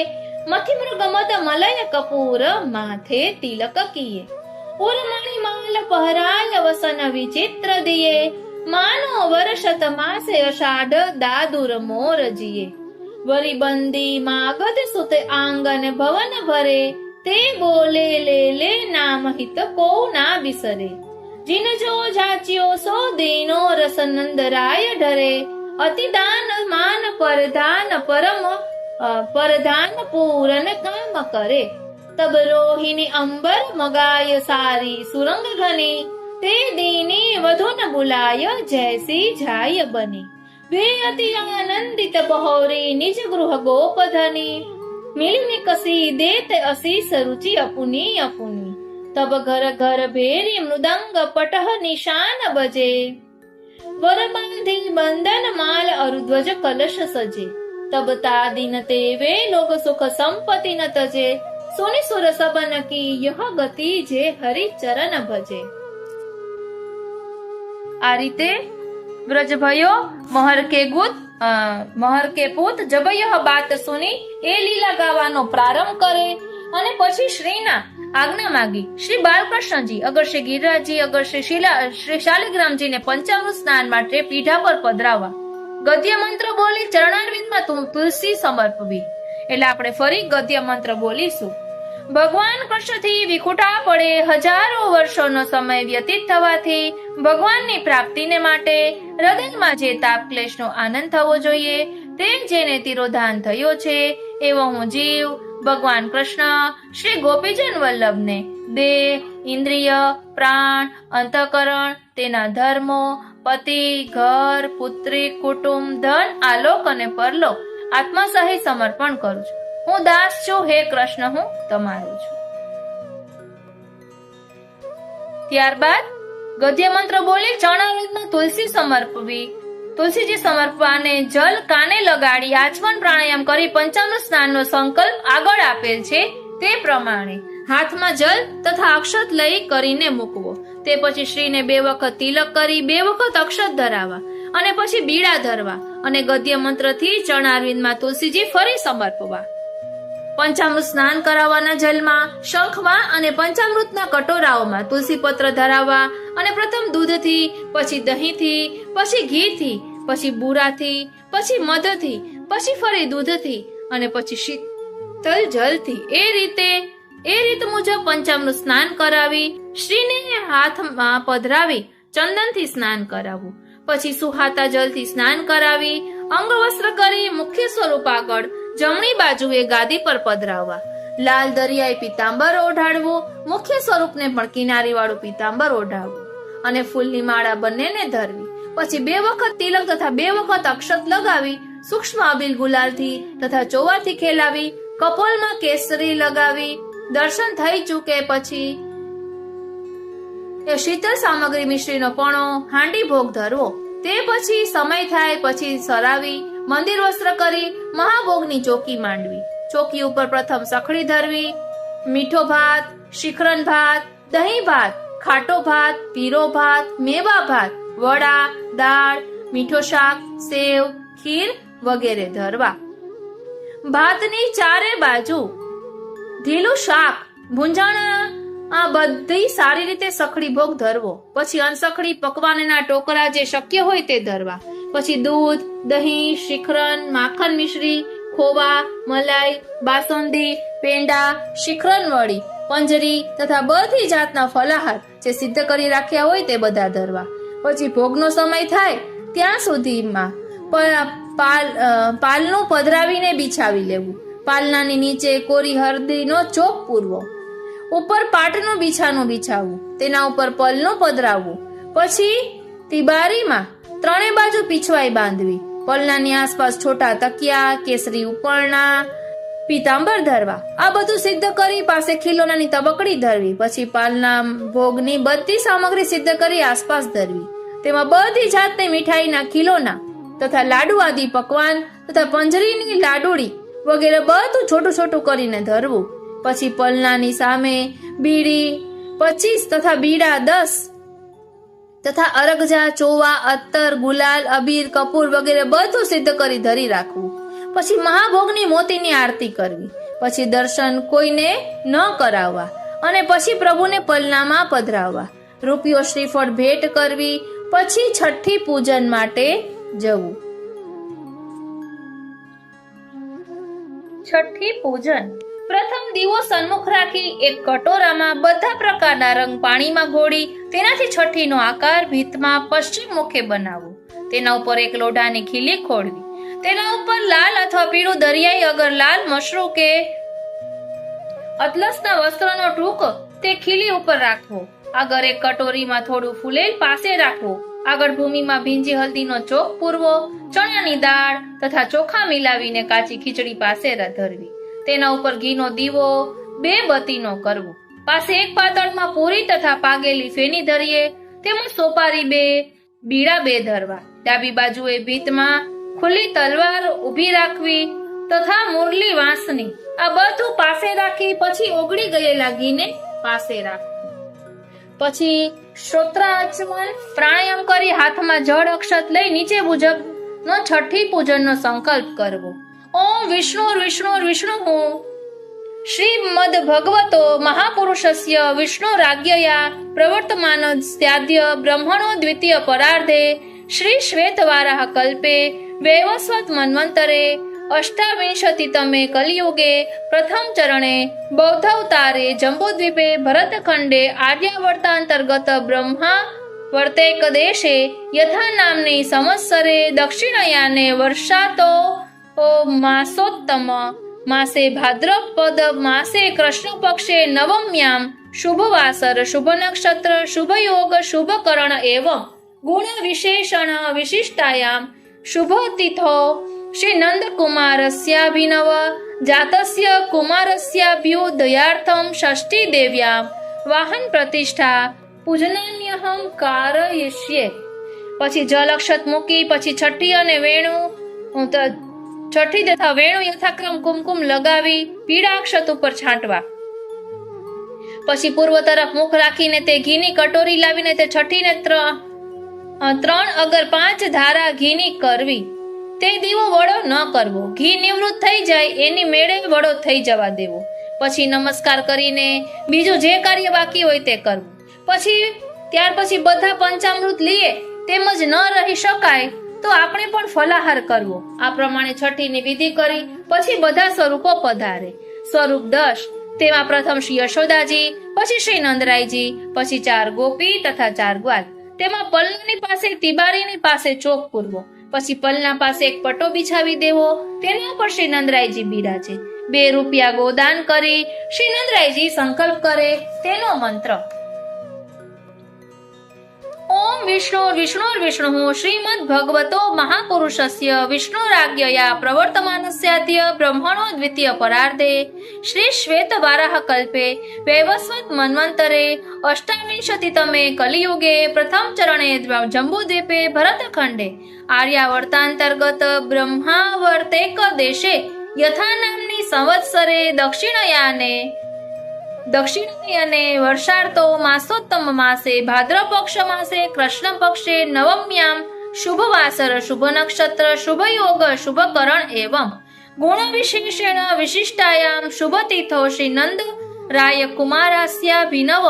S1: मथि मृग मद मलय कपूर माथे तिलक किए उर्मणि माल पहराय वसन विचित्र दिए मानो वर्षत मासे अषाढ़ दादुर मोर जिए वरी बंदी मागध सुत आंगन भवन भरे ते बोले ले नाम हित को ना बिसरे जिन जो जाचियो सो दीनो रस नंद राय ढरे अति दान मान परदान पूरन काम करे तब रोहिणी अंबर मगाय सारी सुरंग घनी ते दीनी वधु न बुलाय जैसी झाय बनी वे अति आनंदित बहोरी निज गृह गोपधनी मिलिने कसी देत असीस रुचि अपुनी अपुनी तब घर घर भेरी मृदंग पटह निशान बजे वर बांधी बंधन माल अरुध्वज कलश सजे तब ता दिन ते वे लोग सुख संपत्ति न तजे सोनी सुर सबन की यह गति जे हरि चरण भजे। आ रीते व्रज भयो महर के पूत जब यह बात सुनी ए લીલા ગાવાનો પ્રારંભ કરે અને પછી શ્રીના આજ્ઞા માંગી શ્રી બાલકૃષ્ણજી અગર શ્રી ગિરિરાજજી અગર શ્રી શાલિગ્રામજીને પંચામૃત સ્નાન માટે પીઢા પર પધરાવવા ગદ્ય મંત્ર બોલી ચરણારવિંદમાં તુલસી સમર્પવી। એટલે આપણે ફરી ગદ્ય મંત્ર બોલીશું। ભગવાન કૃષ્ણથી વિખુટા પડે હજારો વર્ષોનો સમય વ્યતીત થવાથી ભગવાનની પ્રાપ્તિને માટે હૃદયમાં જે તાપ ક્લેશનો આનંદ થવો જોઈએ તે જેને તિરોધાન થયો છે એવો હું જીવ ભગવાન કૃષ્ણ શ્રી ગોપીજન વલ્લભને દેહ ઇન્દ્રિય પ્રાણ અંતઃકરણ તેના ધર્મો પતિ ઘર પુત્રી કુટુંબ ધન આલોક અને પરલોક આત્મા સહિત સમર્પણ કરું છું। હું દાસ છું, હે કૃષ્ણ હું તમારો છું। ત્યારબાદ ગદ્ય મંત્ર બોલી ચરણારવિંદમાં તુલસી સમર્પવી। તુલસીજી સમર્પવાને જલ કાને લગાડી આચમન પ્રાણાયામ કરી પંચામૃત સ્નાનનો સંકલ્પ આગળ આપેલ છે તે પ્રમાણે હાથમાં જલ તથા અક્ષત લઈ કરીને મૂકવો। તે પછી શ્રીને 2 વખત તિલક કરી 2 વખત અક્ષત ધરાવવા અને પછી બીડા ધરવા અને ગદ્ય મંત્રથી ચરણારવિંદમાં તુલસીજી ફરી સમર્પવા। પંચામૃત સ્નાન કરાવવાના જલમાં શંખમાં અને પંચામૃતના કટોરાઓમાં તુલસી પત્ર ધરાવવા અને પ્રથમ દૂધથી પછી દહીંથી પછી ઘીથી પછી બુરાથી પછી મધથી પછી ફરી દૂધથી અને પછી શીતલ જલથી એ રીત મુજબ પંચામૃત સ્નાન કરાવી શ્રીને હાથમાં પધરાવી ચંદનથી સ્નાન કરાવવું। પછી સુહાતા જલથી સ્નાન કરાવી અંગવસ્ત્ર કરી મુખ્ય સ્વરૂપ આગળ જમણી બાજુએ ગાદી પર પધરાવવા। લાલ દરિયાઈ પીતાંબર ઓઢાડવું, મુખ્ય સ્વરૂપને પણ કિનારી વાળું પીતાંબર ઓઢાડવું અને ફૂલની માળા બંનેને ધરવી। પછી 2 વખત તિલક તથા 2 વખત અક્ષત લગાવી સૂક્ષ્મ અબીલ ગુલાલથી તથા ચોવાથી ખેલાવી કપોલમાં કેસરી લગાવી દર્શન થઈ ચૂકે પછી એ શીતળ સામગ્રી મિશ્રીનો પણો હાંડી ભોગ ધરવો। તે પછી સમય થાય પછી સરાવી મંદિર વસ્ત્ર કરી મહાભોગની ચોકી માંડવી। ચોકી ઉપર પ્રથમ સખડી ધરવી, મીઠો ભાત, શિખરન ભાત, દહીં ભાત, ખાટો ભાત, પીરો ભાત, મેવા ભાત, વડા, દાળ, મીઠો શાક, સેવ, ખીર વગેરે ધરવા। ભાતની ચારે બાજુ ઢીલું શાક ભૂંજાણા આ બધી સારી રીતે સખડી ભોગ ધરવો। પછી અનસખડી પકવાનના ટોકરા જે શક્ય હોય તે ધરવા। પછી દૂધ, દહીં, શિખરન, માખણ મિશ્રી, ખોવા, મલાઈ, બાસુંદી, પેંડા, શિખરન વડી, પંજરી તથા બધી જાતના ફલાહાર જે સિદ્ધ કરી રાખ્યા હોય તે બધા ધરવા। પછી ભોગનો સમય થાય ત્યાં સુધીમાં પાલનું પધરાવીને બિછાવી લેવું। પાલનાની નીચે કોરી હળદીનો ચોક પૂરવો, ઉપર પાટનું બિછાનું બિછાવવું, તેના ઉપર પલનું પધરાવવું। પછી તિબારીમાં 3 બાજુ પીછવાઈ બાંધવી। પલનાની આસપાસ છોટા તકિયા, કેસરી ઉપરણા, પીતાંબર ધરવા। આ બધું સિદ્ધ કરી પાસે ખીલોનાની તબકડી ધરવી। પછી પાલના ભોગની બધી સામગ્રી સિદ્ધ કરી આસપાસ ધરવી। તેમાં બધી જાતની મીઠાઈના ખીલોના તથા લાડુ આદિ પકવાન તથા પંજરીની લાડુડી વગેરે બધું છોટું છોટું કરીને ધરવું। પછી પલનાની સામે બીડી 25 તથા બીડા 10 તથા અરગજા, ચોવા, અત્તર, ગુલાલ, અબીર, કપૂર વગેરે બધું સિદ્ધ કરી ધરી રાખવું। પછી મહાભોગની મોતીની આરતી કરવી। પછી દર્શન કોઈને ન કરાવવા અને પછી પ્રભુને પલનામાં પધરાવવા। રૂપિયો શ્રીફળ ભેટ કરવી। પછી છઠ્ઠી પૂજન માટે જવું। છઠ્ઠી પૂજન પ્રથમ દીવો સન્મુખ રાખી એક કટોરામાં બધા પ્રકારના રંગ પાણીમાં ઘોળી તેનાથી છઠ્ઠીનો આકાર ભીતમાં પશ્ચિમ મુખે બનાવવો। તેના ઉપર એક લોઢાની ખીલી ખોડવી। તેના ઉપર લાલ અથવા પીળું દરિયાઈ અગર લાલ મશરૂ કે અતલસના વસ્ત્રનો ટૂંક તે ખીલી ઉપર રાખવો। આગળ એક કટોરીમાં થોડું ફૂલેલ પાસે રાખવો। આગળ ભૂમિમાં ભીંજી હલ્દીનો ચોક પૂરવો। ચણાની દાળ તથા ચોખા મિલાવીને કાચી ખીચડી પાસે ધરવી। તેના ઉપર ઘીનો દીવો 2 બત્તીનો કરવો. પાસે એક પાતળમાં પૂરી તથા પાગેલી ફેની ધરીએ, તેમાં સોપારી 2, બીડા 2 ધરવા. ડાબી બાજુએ ભીતમાં ખુલ્લી તલવાર ઊભી રાખવી તથા મુરલી વાંસની. આ બધું પાસે રાખી પછી ઓગળી ગયેલા ઘીને પાસે રાખવું. પછી શ્રોત્રાચમન પ્રાણાયામ કરી હાથમાં જળ અક્ષત લઈ નીચે મુજબનો છઠ્ઠી પૂજનનો સંકલ્પ કરવો. ઓમ વિષ્ણુર વિષ્ણુર વિષ્ણુ શ્રીમદ ભગવતો મહાપુરુષસ્ય વિષ્ણુરાજ્ઞયા પ્રવર્તમાન સ્યાદ્ય બ્રહ્મણો દ્વિતીય પરાર્ધે શ્રી શ્વેતવારાહ કલ્પે વૈવસ્વત મન્વંતરે અષ્ટાવિંશતિતમે કલિયુગે પ્રથમ ચરણે બૌદ્ધાવતારે જંબુદ્વીપે ભરતખંડે આર્યાવર્તાંતર્ગત બ્રહ્મા વર્તેક દેશે યથા નામની સંવત્સરે દક્ષિણયાને વર્ષાતો માસોત્તમ માસે ભાદ્રપદ માસે કૃષ્ણ પક્ષે નવમ્યામ શુભવાસર શુભ નક્ષત્ર શુભ યોગ શુભ કરણ એવં ગુણ વિશેષણ વિશિષ્ટાયામ શુભ તિથો શ્રી નંદકુમારસ્યાભિનવ જાતસ્ય કુમારસ્યાભ્યુદયાર્થમ ષષ્ઠી દેવ્યામ વાહન પ્રતિષ્ઠા પૂજનાન્યહમ કારયિષ્યે. પછી જલ અક્ષત મૂકી પછી છઠ્ઠી અને વેણુ છઠ્ઠી તથા વેણુ યથાક્રમ કુમકુમ લગાવી પીળા અક્ષત ઉપર છાંટવા. પછી પૂર્વ તરફ મુખ રાખીને તે ઘીની કટોરી લાવીને તે છઠ્ઠીને 3 અગર 5 ધારા ઘીની કરવી. તે દીવો વડો ન કરવો. ઘી નિવૃત્ત થઈ જાય એની મેળે વડો થઈ જવા દેવો. પછી નમસ્કાર કરીને બીજું જે કાર્ય બાકી હોય તે કરવું. ત્યાર પછી બધા પંચામૃત લઈએ તેમજ ન રહી શકાય તો આપણે પણ ફલાહાર કરવો. આ પ્રમાણે છઠ્ઠીની વિધિ કરી પછી બધા સ્વરૂપો પધારે. સ્વરૂપ 10 તેમાં પ્રથમ શ્રી યશોદાજી, પછી શ્રી નંદરાયજી, પછી 4 ગોપી તથા 4 ગ્વાલ. તેમાં પલ્લની પાસે તિબારીની પાસે ચોક પૂરવો. પછી પલના પાસે એક પટો બિછાવી દેવો. તેના પર શ્રી નંદરાયજી બિરાજે. 2 રૂપિયા ગોદાન કરી શ્રી નંદરાયજી સંકલ્પ કરે તેનો મંત્ર. ઓમ વિષ્ણુર વિષ્ણુર વિષ્ણુ શ્રીમદ ભગવતો મહાપુરુષસ્ય વિષ્ણુરાજ્ઞયા પ્રવર્તમાનસ્યાદ્ય બ્રહ્મણો દ્વિતીય પરાર્ધે શ્રી શ્વેતવારાહ કલ્પે વૈવસ્વત મન્વંતરે અષ્ટાવિંશતિતમે કલિયુગે પ્રથમ ચરણે જંબુદ્વીપે ભરતખંડે આર્યાવર્તાંતર્ગત બ્રહ્માવર્તેક દેશે યથા નામની સંવત્સરે દક્ષિણયાને વર્ષાર્તો માસોત્તમ માસે ભાદ્રપક્ષ માસે કૃષ્ણ પક્ષે નવમ્યામ શુભવાસર શુભ નક્ષત્ર શુભ યોગ શુભ કરણ એવં ગુણ વિશેષેણ વિશિષ્ટાયામ શુભ તિથો શ્રી નંદ રાય કુમારાસ્યાભિનવ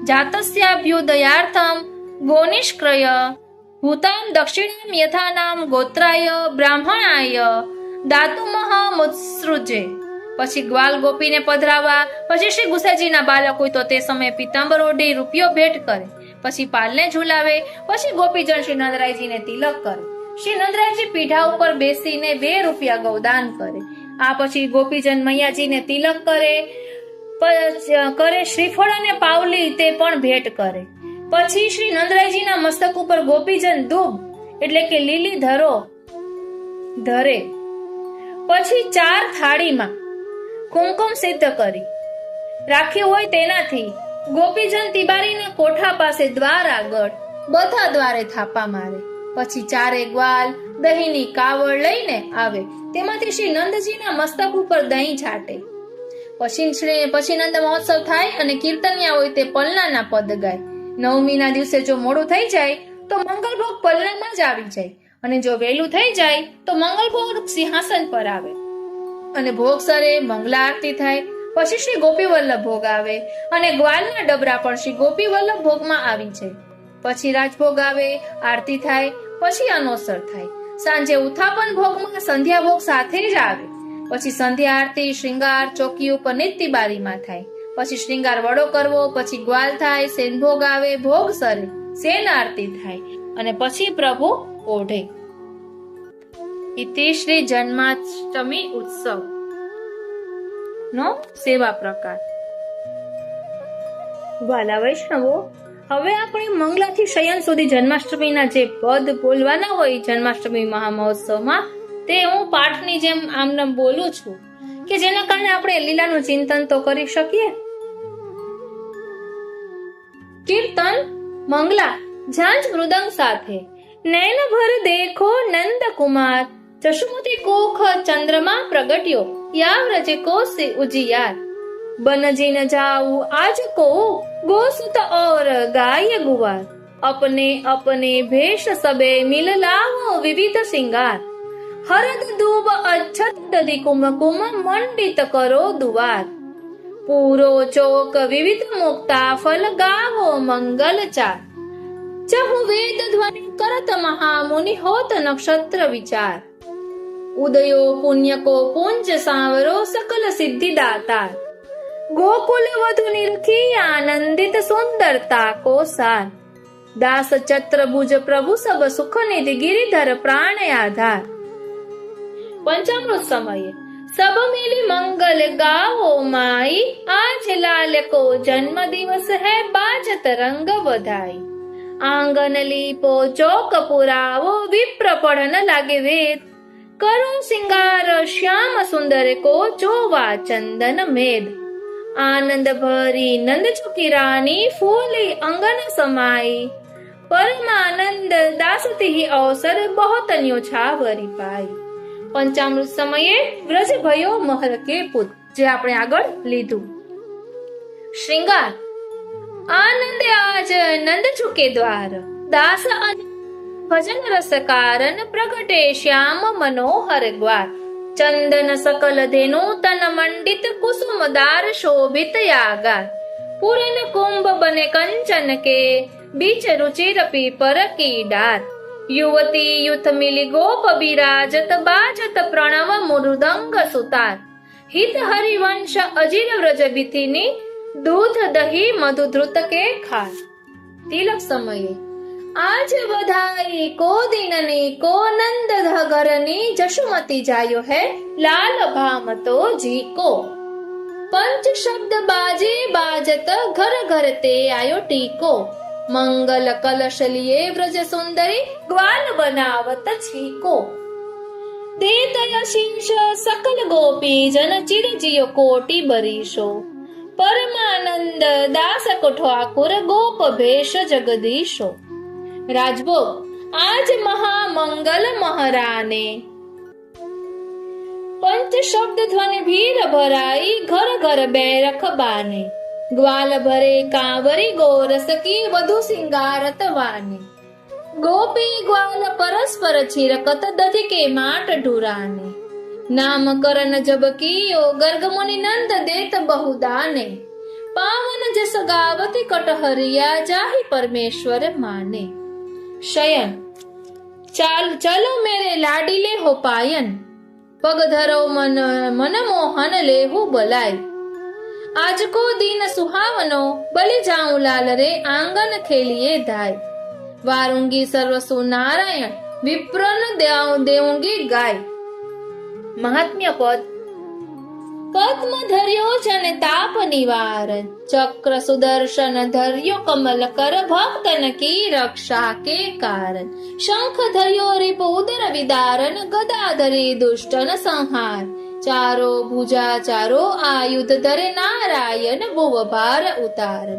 S1: જાતસ્યાભ્યુદયાર્થમ ગોનિષ્ક્રય ભૂતામ દક્ષિણામ યથાનામ ગોત્રાય બ્રાહ્મણાય દાતુમહ મુત્સૃજે. પછી ગ્વાલ ગોપીને પધરાવા. પછી શ્રી ગુસાજીના બાલક હોય તો તે સમયે પિતાંબર ઓઢી રૂપિયો ભેટ કરે. પછી પાલને ઝુલાવે. પછી ગોપીજન શ્રી નંદરાયજીને તિલક કરે. શ્રી નંદરાયજી પીઢા ઉપર બેસીને 2 રૂપિયા ગૌદાન કરે. આ પછી ગોપીજન મૈયાજીને તિલક કરે. શ્રીફળ અને પાવલી તે પણ ભેટ કરે. પછી શ્રી નંદરાયજીના મસ્તક ઉપર ગોપીજન દૂબ એટલે કે લીલી ધરો ધરે. પછી 4 થાળીમાં કુમકુમ સિદ્ધ કરી રાખ્યું હોય તેનાથી ગોપીજન તિબારીના કોઠા પાસે દ્વાર આગળ બધા દ્વારે થાપા મારે. પછી 4 ગ્વાલ દહીંની કાવડ લઈને આવે. તેમાંથી શ્રી નંદજીના મસ્તક ઉપર દહીં છાટે. પછી નંદ મહોત્સવ થાય અને કીર્તનિયા હોય તે પલનાના પદ ગાય. નવમીના દિવસે જો મોડું થઈ જાય તો મંગલભોગ પલનામાં જ આવી જાય અને જો વહેલું થઈ જાય તો મંગલભોગ સિંહાસન પર આવે અને ભોગ સરે મંગલા આરતી થાય. પછી શ્રી ગોપી વલ્લભ ભોગ આવે અને ગ્વાલના ડબરા પણ શ્રી ગોપી વલ્લભ ભોગમાં આવી જાય. પછી રાજભોગ આવે, આરતી થાય, પછી અનોસર થાય. સાંજે ઉત્થાપન ભોગમાં સંધ્યા ભોગ સાથે જ આવે. પછી સંધ્યા આરતી શ્રૃંગાર ચોકી ઉપર નિત્ય બારીમાં થાય. પછી શ્રૃંગાર વડો કરવો. પછી ગ્વાલ થાય, સેન ભોગ આવે, ભોગ સરે, સેન આરતી થાય અને પછી પ્રભુ ઓઢે. ઇતિ શ્રી જન્માષ્ટમી ઉત્સવ નો સેવા પ્રકાર. વાલા વૈષ્ણવો, હવે આપણે મંગલાથી શયન સુધી જન્માષ્ટમીના જે પદ બોલવાના હોય જન્માષ્ટમી મહામહોત્સવમાં તે હું પાઠની જેમ આમનામ બોલું છું. કે જેના કારણે આપણે લીલાનું ચિંતન તો કરી શકીએ. કીર્તન મંગલા ઝાંઝ મૃદંગ સાથે. નૈન ભર દેખો નંદ કુમાર, જશુમતી કોખ ચંદ્रमा પ્રગટ્યો, યા વ્રજ કોસે ઉજિયાર. બનજી ન જાઉ આજ કો, ગોસુત और गाय गुवार. अपने अपने भेष सबे मिल लावो विविध सिंगार. हरद दूब अच्छत दधि कुमकुम मंडित करो दुआर. पूरो चौक विविध मुक्ता फल गावो मंगल चार. चहु वेद ध्वनि करत महामुनि होत नक्षत्र विचार. उदयो पुण्य को पुंज सांवरो सकल सिद्धि दातार. गोकुल वधु निरखी आनंदित सुंदरता को सार. दास चत्र भुज प्रभु सब सुख निधि गिरिधर प्राण आधार. पंचामृत समय. सब मिली मंगल गाओ माई, आज लाल को जन्म दिवस है बाजत रंग बधाई. आंगन लीपो चौक पुरावो, विप्र पढ़न लागे वेद. करो सिंगार श्याम सुंदर को, चोवा चंदन मेद. आनंद भरी नंद चुकी रानी, फूली अंगन समाई. परमानंद दासती ही अवसर, बहुत न्यो छावरी पाई. पंचामृत समये व्रज भयो महर के पुत, जे આપણે આગળ લીધું. શ્રૃંગાર. आनंद आज नंद चुके द्वार, दास भजन रस कारण, प्रगटे श्याम मनोहर ग्वार. चंदन सकल धेनु तन मंडित, कुसुमदार शोभित यागार. पूरन कुंभ बने कंचन के, बीच रुचिर पीपर की डार. युवती युथ मिली गोप बिराजत, बाजत प्रणव मृदंग सुतार. हित हरिवंश अजिर व्रज बिथिनी, दूध दही मधु धृत के खार. तिलक समये. आज बधाई को दिननी को, नंद घरनी जशुमती जायो है, लाल भाम तो जी को. पंच शब्द बाजे बाजत, घर घर ते आयो टीको. मंगल कलश लिए व्रज सुंदरी, ग्वाल बनावत छीको. देत यशीष सकल गोपी जन, चिर जियो कोटि बरीशो. परमानंद दास को ठाकुर, गोप भेष जगदीशो. राजभोग. आज महामंगल महाराने. पंच शब्द ध्वनि भीर भराई, घर घर बैरख बाने. ग्वाल भरे कांवरी गोरस की, वधु सिंगारत वाने. गोपी ग्वाल परस्पर छिरकत, दधि के माट ढुराने. नामकरण जब कियो, गर्ग मुनि नंद देत बहुदाने. पावन जस गावती कटहरिया, जाहि परमेश्वर माने. शयन. चलो मेरे लाडीले हो पायन, पग धरो मन मन मोहन लेहु बलाई. आज को दिन सुहावनो, बलि जाऊं लाल रे, आंगन खेलिए धाय. वारूंगी सर्वसु नारायण, विप्रन देऊंगी गाय. महात्म्य पद. पद्म धर्यो जन ताप निवारण, चक्र सुदर्शन धर्यो कमल कर, भक्तन की रक्षा के कारण. शंख धर्यो रिप उदर विदारण, गदा धरे दुष्टन संहार. चारो भुजा चारो आयुध धरे, नारायण भुव भार उतारण.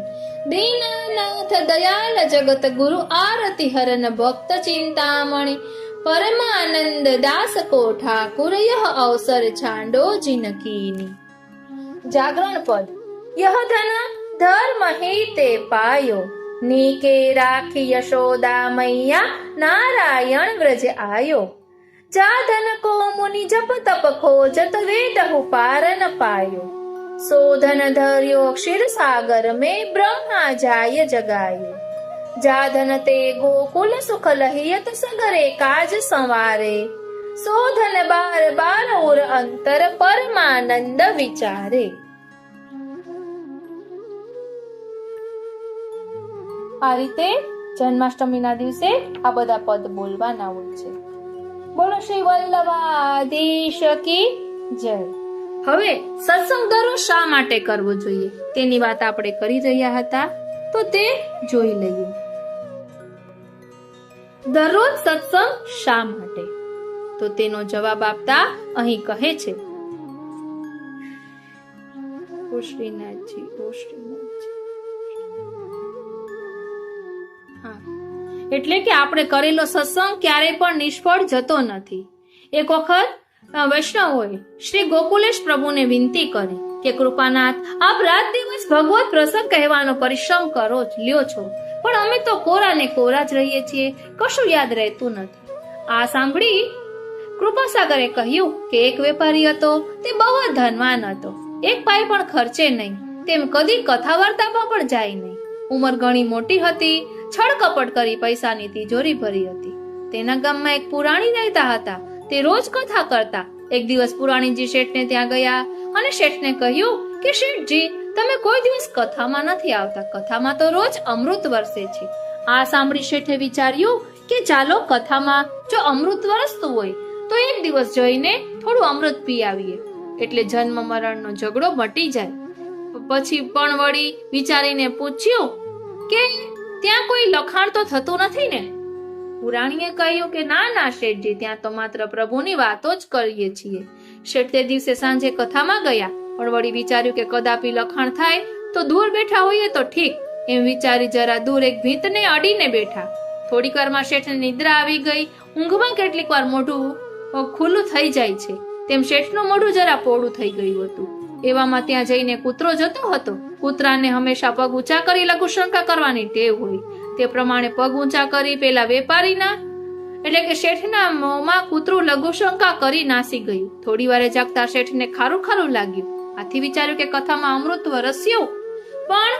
S1: दीननाथ दयाल जगत गुरु, आरती हरन भक्त चिंतामणि. परमानंद दास को ठाकुर, यह अवसर छांडो जिनकीनी. जागरण पद. यह धन धर्म ही ते पायो, नीके राखी यशोदा मैया, नारायण व्रज आयो. जा धन को मुनि जप तप खोजत, वेदहु पार न पायो. सो धन धर्यो क्षीर सागर में, ब्रह्मा जाय जगायो. जा धन ते गोकुल सुख लहियत, सगरे काज संवारे. सो धन बार बार उर अंतर, परमानंद विचारे. આ રીતે જન્માષ્ટમીના દિવસે આ બધા પદ બોલવાના હોય છે. બોલો શ્રી વલ્લભાધીશ કી જય. હવે સત્સંગ દરરોજ શા માટે કરવો જોઈએ તેની વાત આપણે કરી રહ્યા હતા, તો તે જોઈ લઈએ. દરરોજ સત્સંગ શા માટે? તો તેનો જવાબ આપતા અહીં કહે છે, ઓ શ્રીનાથજી, ઓ શ્રીનાથજી. હા, એટલે કે આપણે કરેલો સત્સંગ ક્યારેય પણ નિષ્ફળ જતો નથી. એક વખત વૈષ્ણવોએ શ્રી ગોકુલેશ પ્રભુને વિનંતી કરી કે કૃપાનાથ, આપ રાત દિવસ ભગવત પ્રસંગ કહેવાનો પરિશ્રમ લ્યો છો, પણ અમે તો કોરા ને કોરા જ રહીએ છીએ, કશું યાદ રહેતું નથી. આ સાંભળી કૃપાસાગરે કહ્યું કે એક વેપારી હતો, તે બહુ જ ધનવાન હતો, એક પાય પણ ખર્ચે નહીં, તેમ કદી કથા વાર્તામાં પણ જાય નહીં. ઉંમર ઘણી મોટી હતી, છળ કપટ કરી પૈસાની તિજોરી ભરી હતી. તેના ગામમાં એક પુરાણી રહેતા હતા, તે રોજ કથા કરતા. એક દિવસ પુરાણીજી શેઠને ત્યાં ગયા અને શેઠને કહ્યું કે શેઠજી, તમે કોઈ દિવસ કથામાં નથી આવતા, કથામાં તો રોજ અમૃત વરસે છે. આ સાંભળી શેઠે વિચાર્યું કે ચાલો કથામાં જો અમૃત વરસતું હોય તો એક દિવસ જઈને થોડું અમૃત પી આવીએ, એટલે જન્મ મરણનો ઝઘડો મટી જાય. પછી પણ વળી વિચારીને પૂછ્યું કે ત્યાં કોઈ લખાણ તો થતું નથી ને? પુરાણીએ કહ્યું કે ના ના શેઠજી, ત્યાં તો માત્ર પ્રભુની વાતો જ કરીએ છીએ. શેઠ તે દિવસે સાંજે કથામાં ગયા, પણ વળી વિચાર્યું કે કદાપી લખાણ થાય તો દૂર બેઠા હોઈએ તો ઠીક, એમ વિચારી જરા દૂર એક ભીંતને અડીને બેઠા. થોડીક વારમાં શેઠને નિદ્રા આવી ગઈ. ઊંઘમાં કેટલીક વાર મોઢું ખુલ્લું થઈ જાય છે, તેમ શેઠનું મોઢું જરા પોળું થઈ ગયું હતું. એવામાં ત્યાં જઈને કૂતરો જતો હતો. કૂતરાને હંમેશા પગ ઊંચા કરી લઘુશંકા કરવાની ટેવ હોય, તે પ્રમાણે પગ ઊંચા કરી પેલા વેપારીના એટલે કે શેઠના મોંમાં કૂતરું લઘુશંકા કરી નાસી ગયું. થોડી વારે જાગતા શેઠને ખારું ખારું લાગ્યું. આથી વિચાર્યું કે કથામાં અમૃત વરસ્યું, પણ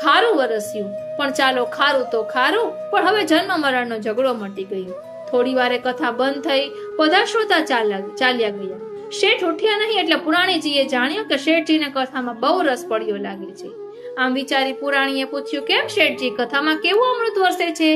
S1: ખારું વરસ્યું, પણ ચાલો ખારું તો ખારું, પણ હવે જન્મ મરણનો ઝઘડો મટી ગયો. થોડી વારે કથા બંધ થઈ, બધા શ્રોતા ચાલ્યા ગયા. શેઠ ઉઠ્યા નહીં એટલે પુરાણીજીએ જાણ્યું કે શેઠજીને કથામાં બહુ રસ પડ્યો લાગે છે. આમ વિચારી પુરાણીએ પૂછ્યું, કેમ શેઠજી, કથામાં કેવું અમૃત વરસે છે?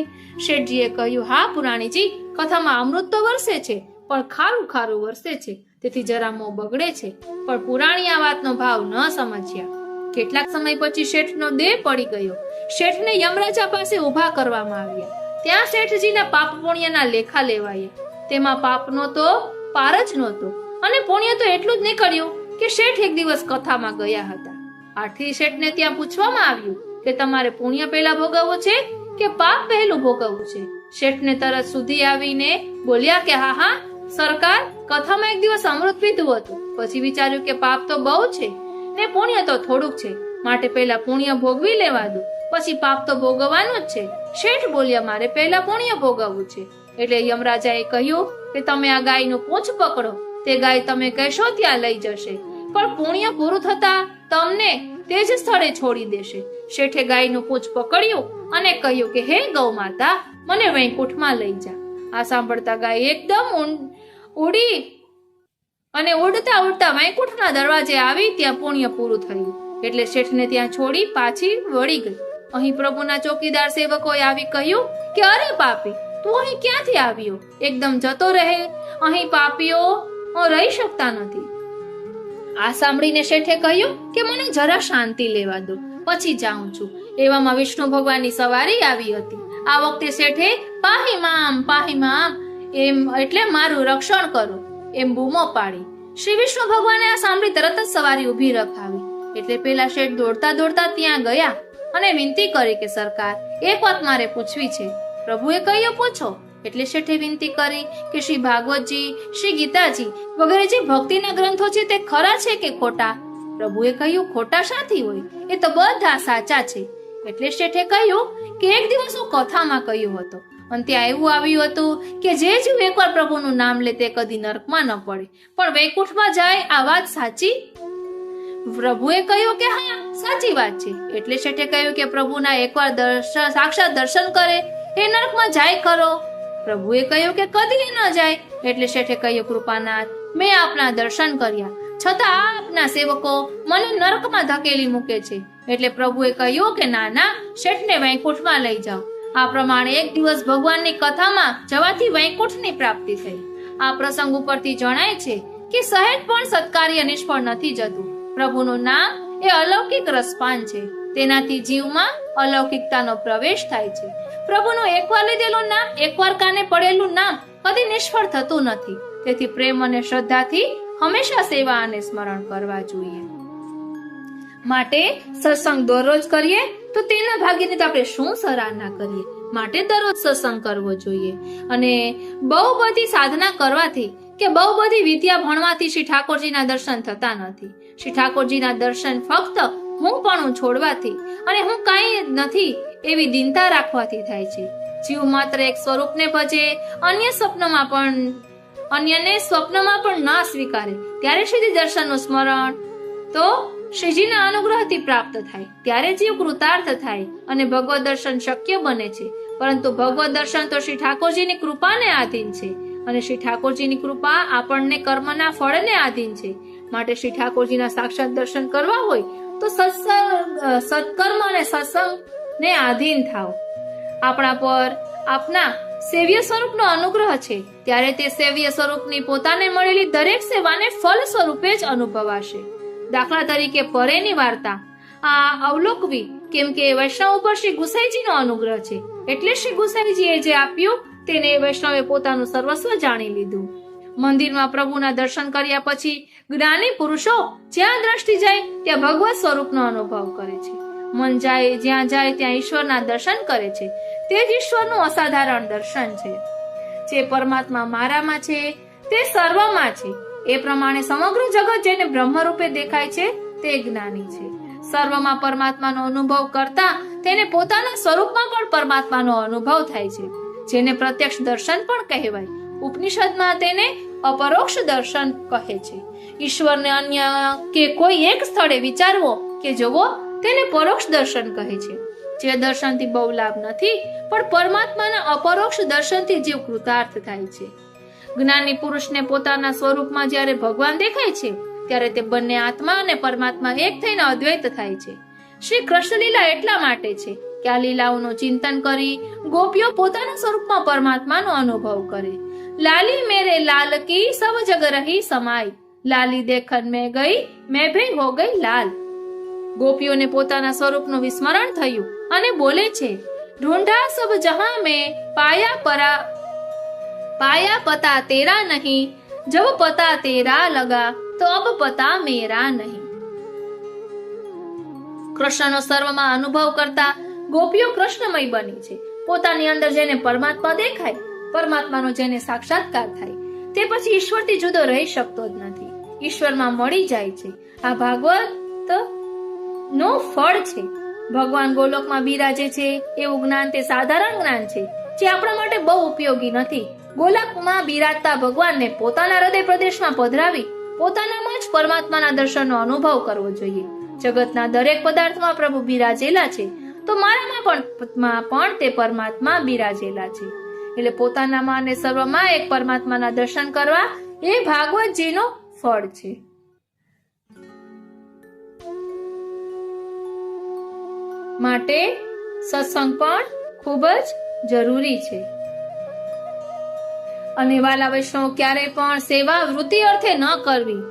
S1: શેઠજીએ કહ્યું, હા પુરાણીજી, કથામાં અમૃત તો વરસે છે, પણ ખારું ખારું વરસે છે, તેથી જરા મોં બગડે છે. પણ પુરાણી આ વાતનો ભાવ ન સમજ્યા. કેટલાક સમય પછી શેઠનો દેહ પડી ગયો. શેઠને યમરાજા પાસે ઉભા કરવામાં આવ્યા. ત્યાં શેઠજીના પાપ પુણ્યના લેખા લેવાયા. તેમાં પાપનો તો પાર જ નહોતો, અને પુણ્ય તો એટલું જ નીકળ્યું કે શેઠ એક દિવસ કથામાં ગયા હતા. આથી શેઠને ત્યાં પૂછવામાં આવ્યું કે તમારે પુણ્ય પહેલા ભોગવવું છે કે પાપ પહેલું ભોગવવું છે? શેઠને તરત સુધી આવીને બોલ્યા કે હા હા સરકાર, કથામાં એક દિવસ અમૃત પીધું હતું, પછી વિચાર્યું કે પાપ તો બહુ છે ને પુણ્ય તો થોડુંક છે, માટે પહેલા પુણ્ય ભોગવી લેવા દો, પછી પાપ તો ભોગવવાનું જ છે. શેઠ બોલ્યા, મારે પહેલા પુણ્ય ભોગવવું છે. એટલે યમરાજાએ કહ્યું કે તમે આ ગાયનું પૂંછ પકડો, તે ગાય તમે કહેશો ત્યાં લઈ જશે, પણ પુણ્ય પૂરું થતા તમને તે જ સ્થળે છોડી દેશે. શેઠે ગાયનું પૂંછ પકડ્યું અને કહ્યું કે હે ગૌ માતા, મને વૈકુંઠમાં લઈ જા. આ સાંભળતા ગાય એકદમ ઉડી અને ઉડતા ઉડતા વૈકુંઠના દરવાજે આવી. ત્યાં પુણ્ય પૂરું થયું એટલે શેઠને ત્યાં છોડી પાછી વળી ગઈ. અહીં પ્રભુના ચોકીદાર સેવકોએ આવી કહ્યું કે અરે પાપી, તું અહીં ક્યાંથી આવ્યો? એકદમ જતો રહે, અહીં પાપીઓ રહી શકતા નથી. આ સાંભળીને શેઠે કહ્યું કે મને જરા શાંતિ લેવા દો, પછી જાઉં છું. એવામાં વિષ્ણુ ભગવાનની સવારી આવી હતી. આ વખતે શેઠે પાહી મામ એમ એટલે મારું રક્ષણ કરો એમ બૂમો પાડી. શ્રી વિષ્ણુ ભગવાને આ સાંભળી તરત જ સવારી ઉભી રખાવી. એટલે પેલા શેઠ દોડતા દોડતા ત્યાં ગયા અને વિનંતી કરી કે સરકાર, એક વાત મારે પૂછવી છે. પ્રભુએ કહ્યું પૂછો. એટલે શેઠે વિનંતી કરી કે શ્રી ભાગવતજી, શ્રી ગીતાજી વગેરે જે ભક્તિના ગ્રંથો છે તે ખરા છે કે ખોટા? પ્રભુએ કહ્યું, ખોટા શાથી હોય, એ તો બધા સાચા છે. એટલે શેઠે કહ્યું કે એક દિવસ હું કથામાં કહ્યું હતું અને ત્યાં એવું આવ્યું હતું કે જે જીવ એકવાર પ્રભુનું નામ લે તે કદી નરકમાં ન પડે પણ વૈકુંઠમાં જાય. આ વાત સાચી? પ્રભુએ કહ્યું કે હા સાચી વાત છે. એટલે શેઠે કહ્યું કે પ્રભુના એકવાર સાક્ષાત દર્શન કરે એ નરકમાં જાય ખરો? પ્રભુએ કહ્યું કે કદી ન જાય. એટલે શેઠે કહ્યું, કૃપાનાથ, મેં આપના દર્શન કર્યા છતાં આપના સેવકો મને નરકમાં ધકેલી મૂકે છે. એટલે પ્રભુએ કહ્યું કે ના ના, શેઠને વૈકુંઠમાં લઈ જાઓ. આ પ્રમાણે એક દિવસ ભગવાનની કથામાં જવાથી વૈકુંઠની પ્રાપ્તિ થઈ. આ પ્રસંગ ઉપરથી જણાય છે કે સહેજ પણ સત્કાર્ય નિષ્ફળ નથી જતું. પ્રભુનું નામ એ અલૌકિક રસપાન છે, તેનાથી જીવમાં અલૌકિકતાનો પ્રવેશ થાય છે. પ્રભુનું એકવાર લીધેલું નામ, એકવાર કાને પડેલું નામ કદી નિષ્ફળ થતું નથી. તેથી પ્રેમ અને શ્રદ્ધાથી હંમેશા સેવા અને સ્મરણ કરવા જોઈએ. માટે સત્સંગ દરરોજ કરીએ તો તેના ભાગ્યની તો આપણે શું સરાહના કરીએ. માટે દરરોજ સત્સંગ કરવો જોઈએ. અને બહુ બધી સાધના કરવાથી કે બહુ બધી વિદ્યા ભણવાથી શ્રી ઠાકોરજીના દર્શન થતા નથી. શ્રી ઠાકોરજીના દર્શન ફક્ત હું પણ છોડવાથી અને હું કાંઈ નથી એવી દિનતા રાખવાથી થાય છે. જીવ માત્ર એક સ્વરૂપને ભજે, અન્યને સ્વપ્નમાં પણ ના સ્વીકારે, ત્યારે શ્રીજી દર્શનનું સ્મરણ તો શ્રીજીના અનુગ્રહથી પ્રાપ્ત થાય, ત્યારે જીવ કૃતાર્થ થાય અને ભગવત દર્શન શક્ય બને છે. પરંતુ ભગવત દર્શન તો શ્રી ઠાકોરજીની કૃપાને આધીન છે અને શ્રી ઠાકોરજીની કૃપા આપણને કર્મના ફળને આધીન છે. માટે શ્રી ઠાકોરજીના સાક્ષાત દર્શન કરવા હોય તો સત્કર્મ અને સત્સંગને આધીન થાવ. આપણા પર આપના સેવ્ય સ્વરૂપનો અનુગ્રહ છે, ત્યારે તે સેવ્ય સ્વરૂપની પોતાને મળેલી દરેક સેવાને ફળ સ્વરૂપે જ અનુભવાશે. દાખલા તરીકે પરેની વાર્તા આ અવલોકવી, કેમ કે વૈષ્ણવ ઉપર શ્રી ગુસાઈજીનો અનુગ્રહ છે, એટલે શ્રી ગુસાઈજીએ જે આપ્યું તેને વૈષ્ણવે પોતાનું સર્વસ્વ જાણી લીધું. મંદિરમાં પ્રભુના દર્શન કર્યા પછી જ્ઞાની પુરુષો જ્યાં દ્રષ્ટિ જાય ત્યાં ભગવત સ્વરૂપનો અનુભવ કરે છે. મન જાય જ્યાં જાય ત્યાં ઈશ્વરના દર્શન કરે છે. તે જ ઈશ્વરનું અસાધારણ દર્શન છે. જે પરમાત્મા મારામાં છે તે સર્વમાં છે, એ પ્રમાણે સમગ્ર જગત જેને બ્રહ્મરૂપે દેખાય છે તે જ્ઞાની છે. સર્વમાં પરમાત્માનો અનુભવ કરતા તેને પોતાના સ્વરૂપમાં પણ પરમાત્માનો અનુભવ થાય છે, જેને પ્રત્યક્ષ દર્શન પણ કહેવાય. ઉપનિષદમાં તેને અપરોક્ષ દર્શન કહે છે. ઈશ્વરને અન્ય કે કોઈ એક સ્થળે વિચારવો કે જોવો તેને પરોક્ષ દર્શન કહે છે. જે દર્શનથી બહુ લાભ નથી, પણ પરમાત્માના અપરોક્ષ દર્શનથી જીવ કૃતાર્થ થાય છે. જ્ઞાની પુરુષને પોતાના સ્વરૂપમાં જ્યારે ભગવાન દેખાય છે ત્યારે તે બંને આત્મા અને પરમાત્મા એક થઈને અદ્વૈત થાય છે. શ્રી કૃષ્ણ લીલા એટલા માટે છે કે આ લીલાઓનું ચિંતન કરી ગોપીઓ પોતાના સ્વરૂપમાં પરમાત્માનો અનુભવ કરે. લાલી મેરે લાલ કી સબ જગ રહી સમાઈ, લાલી દેખન મેં ગઈ મેં ભી હો ગઈ લાલ. ગોપીઓને પોતાના સ્વરૂપનું વિસ્મરણ થયું અને બોલે છે, ઢૂંઢા સબ જહાં મેં પાયા પતા તેરા નહીં, જબ પતા તેરા લગા તો અબ પતા મેરા નહીં. કૃષ્ણનો સર્વમાં અનુભવ કરતા ગોપીઓ કૃષ્ણમય બની છે. પોતાની અંદર જેને પરમાત્મા દેખાય, પરમાત્માનો જેને સાક્ષાત્કાર થાય, તે પછી ઈશ્વરથી જુદો રહી શકતો જ નથી, ઈશ્વરમાં મળી જાય છે. આ ભાગવત નો ફળ છે. ભગવાન ગોલોકમાં બિરાજે છે એવું જ્ઞાન તે સાધારણ જ્ઞાન છે, જે આપણા માટે બહુ ઉપયોગી નથી. ગોલોકમાં બિરાજતા ભગવાનને પોતાના હૃદય પ્રદેશમાં પધરાવી પોતાનામાં જ પરમાત્માના દર્શનનો અનુભવ કરવો જોઈએ. જગતના દરેક પદાર્થમાં પ્રભુ બિરાજેલા છે, તો મારામાં પણ તે પરમાત્મા બિરાજેલા છે. એટલે પોતાનામાં અને સર્વમાં એક પરમાત્માના દર્શન કરવા એ ભાગવતજીનો ફળ છે. માટે સત્સંગ પણ ખૂબ જ જરૂરી છે. અને વાલા વૈષ્ણવ ક્યારેય પણ સેવા વૃત્તિ અર્થે ન કરવી.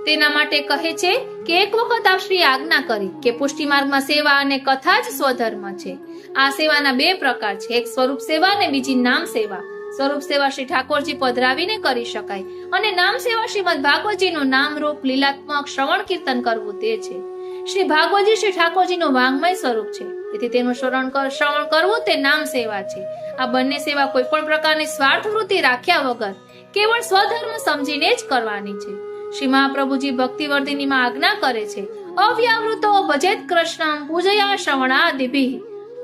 S1: તેના માટે કહે છે કે એક વખત આપશ્રી આજ્ઞા કરી કે પુષ્ટિ માર્ગમાં સેવા અને કથા જ સ્વધર્મ છે. આ સેવાના બે પ્રકાર છે, એક સ્વરૂપ સેવા અને બીજી નામ સેવા. સ્વરૂપ સેવા શ્રી ઠાકોરજી પધરાવીને કરી શકાય અને નામ સેવા શ્રીમદ ભાગવતજીનું નામ રૂપ લીલાત્મક શ્રવણ કીર્તન કરવું તે છે. શ્રી ભાગવતજી શ્રી ઠાકોરજીનું વાંગમય સ્વરૂપ છે, તેથી તેનું શ્રવણ કરવું તે નામ સેવા છે. આ બંને સેવા કોઈ પણ પ્રકારની સ્વાર્થ વૃત્તિ રાખ્યા વગર કેવળ સ્વધર્મ સમજીને જ કરવાની છે. શ્રી મહાપ્રભુજી ભક્તિવર્ધિનીમાં આજ્ઞા કરે છે, અવ્યાવૃતો ભજેત કૃષ્ણમ પૂજયા શ્રવણાદિભિઃ,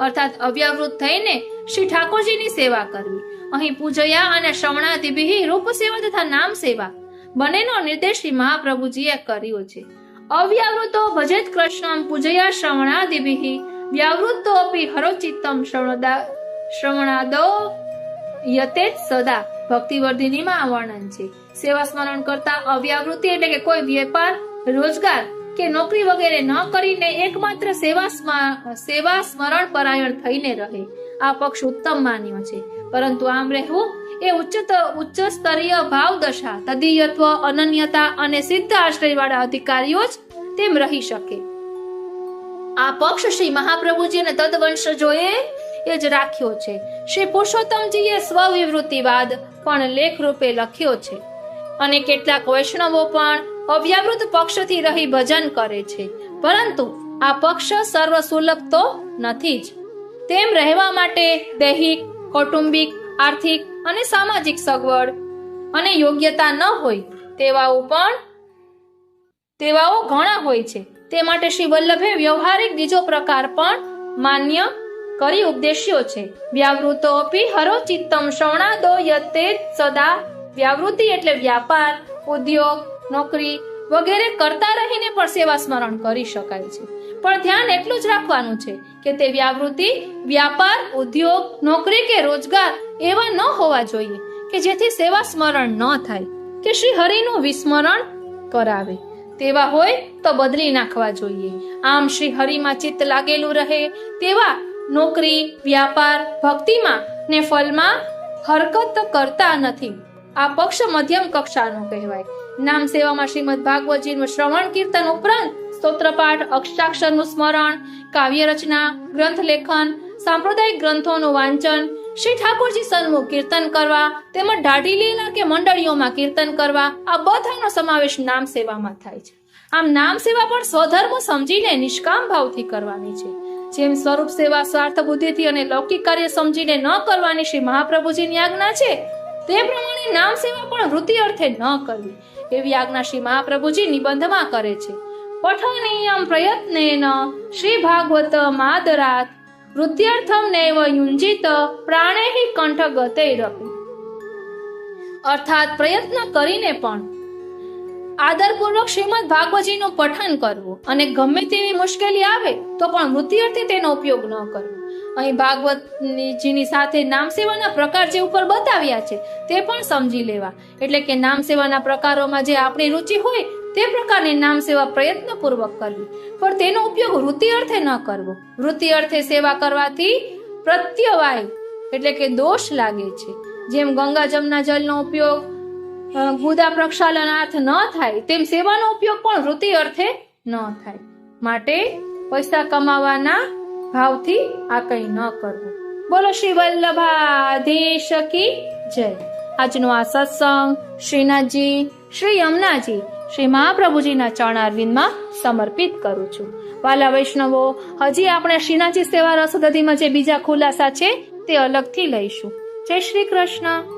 S1: અર્થાત અવ્યાવૃત થઈને શ્રી ઠાકોરજીની સેવા કરવી. અહીં પૂજયા અને શ્રવણાદિભિઃ રૂપ સેવા તથા નામ સેવા બંનેનો નિર્દેશ શ્રી મહાપ્રભુજીએ કર્યો છે. અવ્યાવૃતો ભજેત કૃષ્ણમ પૂજયા શ્રવણાદિભિઃ, વ્યાવૃતો અપી હરોચિત્તમ શ્રવણાદો યતેત સદા. ભક્તિવર્ધિનીમાં વર્ણન છે. સેવા સ્મરણ કરતા અવ્યાવૃત્તિ એટલે કે કોઈ વેપાર, રોજગાર કે નોકરી વગેરે ન કરીને એકમાત્ર સેવા સ્મરણ પરાયણ થઈને રહે, આ પક્ષ ઉત્તમ માન્યો છે. પરંતુ આમ રહેવું એ ઉચ્ચ સ્તરીય ભાવ દશા, તદીયત્વ, અનન્યતા અને સિદ્ધ આશ્રય વાળા અધિકારીઓ જ તેમ રહી શકે. આ પક્ષ શ્રી મહાપ્રભુજી અને તદવંશજોએ એ જ રાખ્યો છે. શ્રી પુરુષોત્તમજીએ સ્વવિવૃત્તિવાદ પણ લેખ રૂપે લખ્યો છે અને કેટલાક વૈષ્ણવો પણ અવ્યાવૃત પક્ષથી રહી ભજન કરે છે. પરંતુ આ પક્ષ સર્વસુલભ તો નથી જ. તેમ રહેવા માટે દૈહિક, કૌટુંબિક, આર્થિક અને સામાજિક સગવડ અને યોગ્યતા ન હોય તેવાઓ ઘણા હોય છે. તે માટે શ્રી વલ્લભે વ્યવહારિક બીજો પ્રકાર પણ માન્ય કરી ઉપદેશ્યો છે. વ્યાવૃતો અપી હરો ચિત્તમ શ્રવણાદો યતે સદા. વ્યાવૃત્તિ એટલે વ્યાપાર, ઉદ્યોગ, નોકરી વગેરે કરતા રહીને પણ સેવા સ્મરણ કરી શકાય છે. પણ ધ્યાન એટલું જ રાખવાનું છે કે તે વ્યાવૃત્તિ, વ્યાપાર, ઉદ્યોગ, નોકરી કે રોજગાર એવા ન હોવા જોઈએ કે જેથી સેવા સ્મરણ ન થાય કે શ્રી હરિનું વિસ્મરણ કરાવે. તેવા હોય તો બદલી નાખવા જોઈએ. આમ શ્રી હરિમાં ચિત્ત લાગેલું રહે તેવા નોકરી, વ્યાપાર, ભક્તિમાં ને ફલમાં હરકત કરતા નથી. આ પક્ષ મધ્યમ કક્ષાનો કહેવાય. નામ સેવામાં શ્રીમદ ભાગવતજીનું શ્રવણ કીર્તન ઉપરાંત સ્તોત્રપાઠ, અષ્ટાક્ષરનું સ્મરણ, કાવ્ય રચના, ગ્રંથ લેખન, સાંપ્રદાયિક ગ્રંથોનું વાંચન, શ્રી ઠાકોરજી સન્મુખ કીર્તન કરવા તેમજ દાઢી લીલા કે મંડળીઓમાં કીર્તન કરવા આ બધાનો સમાવેશ નામ સેવામાં થાય છે. આમ નામ સેવા પણ સ્વધર્મ સમજીને નિષ્કામ ભાવથી કરવાની છે. જેમ સ્વરૂપ સેવા સ્વાર્થ બુદ્ધિથી અને લૌકિક કાર્ય સમજીને ન કરવાની શ્રી મહાપ્રભુજીની આજ્ઞા છે તે પ્રમાણે નામ સેવા પણ વૃત્તિ અર્થે ન કરવી એવી આજ્ઞા શ્રી મહાપ્રભુજી નિબંધમાં કરે છે. પઠનીયમ પ્રયત્નેન શ્રી ભાગવત માદરાત વૃત્ત્યર્થમ નૈવ યુંજિત પ્રાણેહિ કંઠ ગતૈરપી. અર્થાત પ્રયત્ન કરીને પણ આદરપૂર્વક શ્રીમદ ભાગવતજીનું પઠન કરવું અને ગમે તેવી મુશ્કેલી આવે તો પણ વૃત્તિ અર્થે તેનો ઉપયોગ ન કરવો. અહીં ભાગવતજીની સાથે નામ સેવાના પ્રકાર જે ઉપર બતાવ્યા છે તે પણ સમજી લેવા. એટલે કે નામ સેવાના પ્રકારોમાં જે આપણી રુચિ હોય તે પ્રકારની નામ સેવા પ્રયત્નપૂર્વક કરવી, પણ તેનો ઉપયોગ વૃત્તિ અર્થે ન કરવો. વૃત્તિ અર્થે સેવા કરવાથી પ્રત્યવાય એટલે કે દોષ લાગે છે. જેમ ગંગા જમના જળનો ઉપયોગ ગુદા પ્રક્ષાલનાર્થ ન થાય તેમ સેવાનો ઉપયોગ પણ વૃત્તિ અર્થે ન થાય. માટે પૈસા કમાવાના ભાવથી આ કંઈ ન કરવું. બોલો શ્રી વલ્લભાધીશ કી જય. આજનો આ સત્સંગ શ્રીનાથજી, શ્રી યમુનાજી, શ્રી મહાપ્રભુજીના ચરણારવિંદમાં સમર્પિત કરું છું. વાલા વૈષ્ણવો, હજી આપણે શ્રીનાથજી સેવા રસોદધીમાં જે બીજા ખુલાસા છે તે અલગથી લઈશું. જય શ્રી કૃષ્ણ.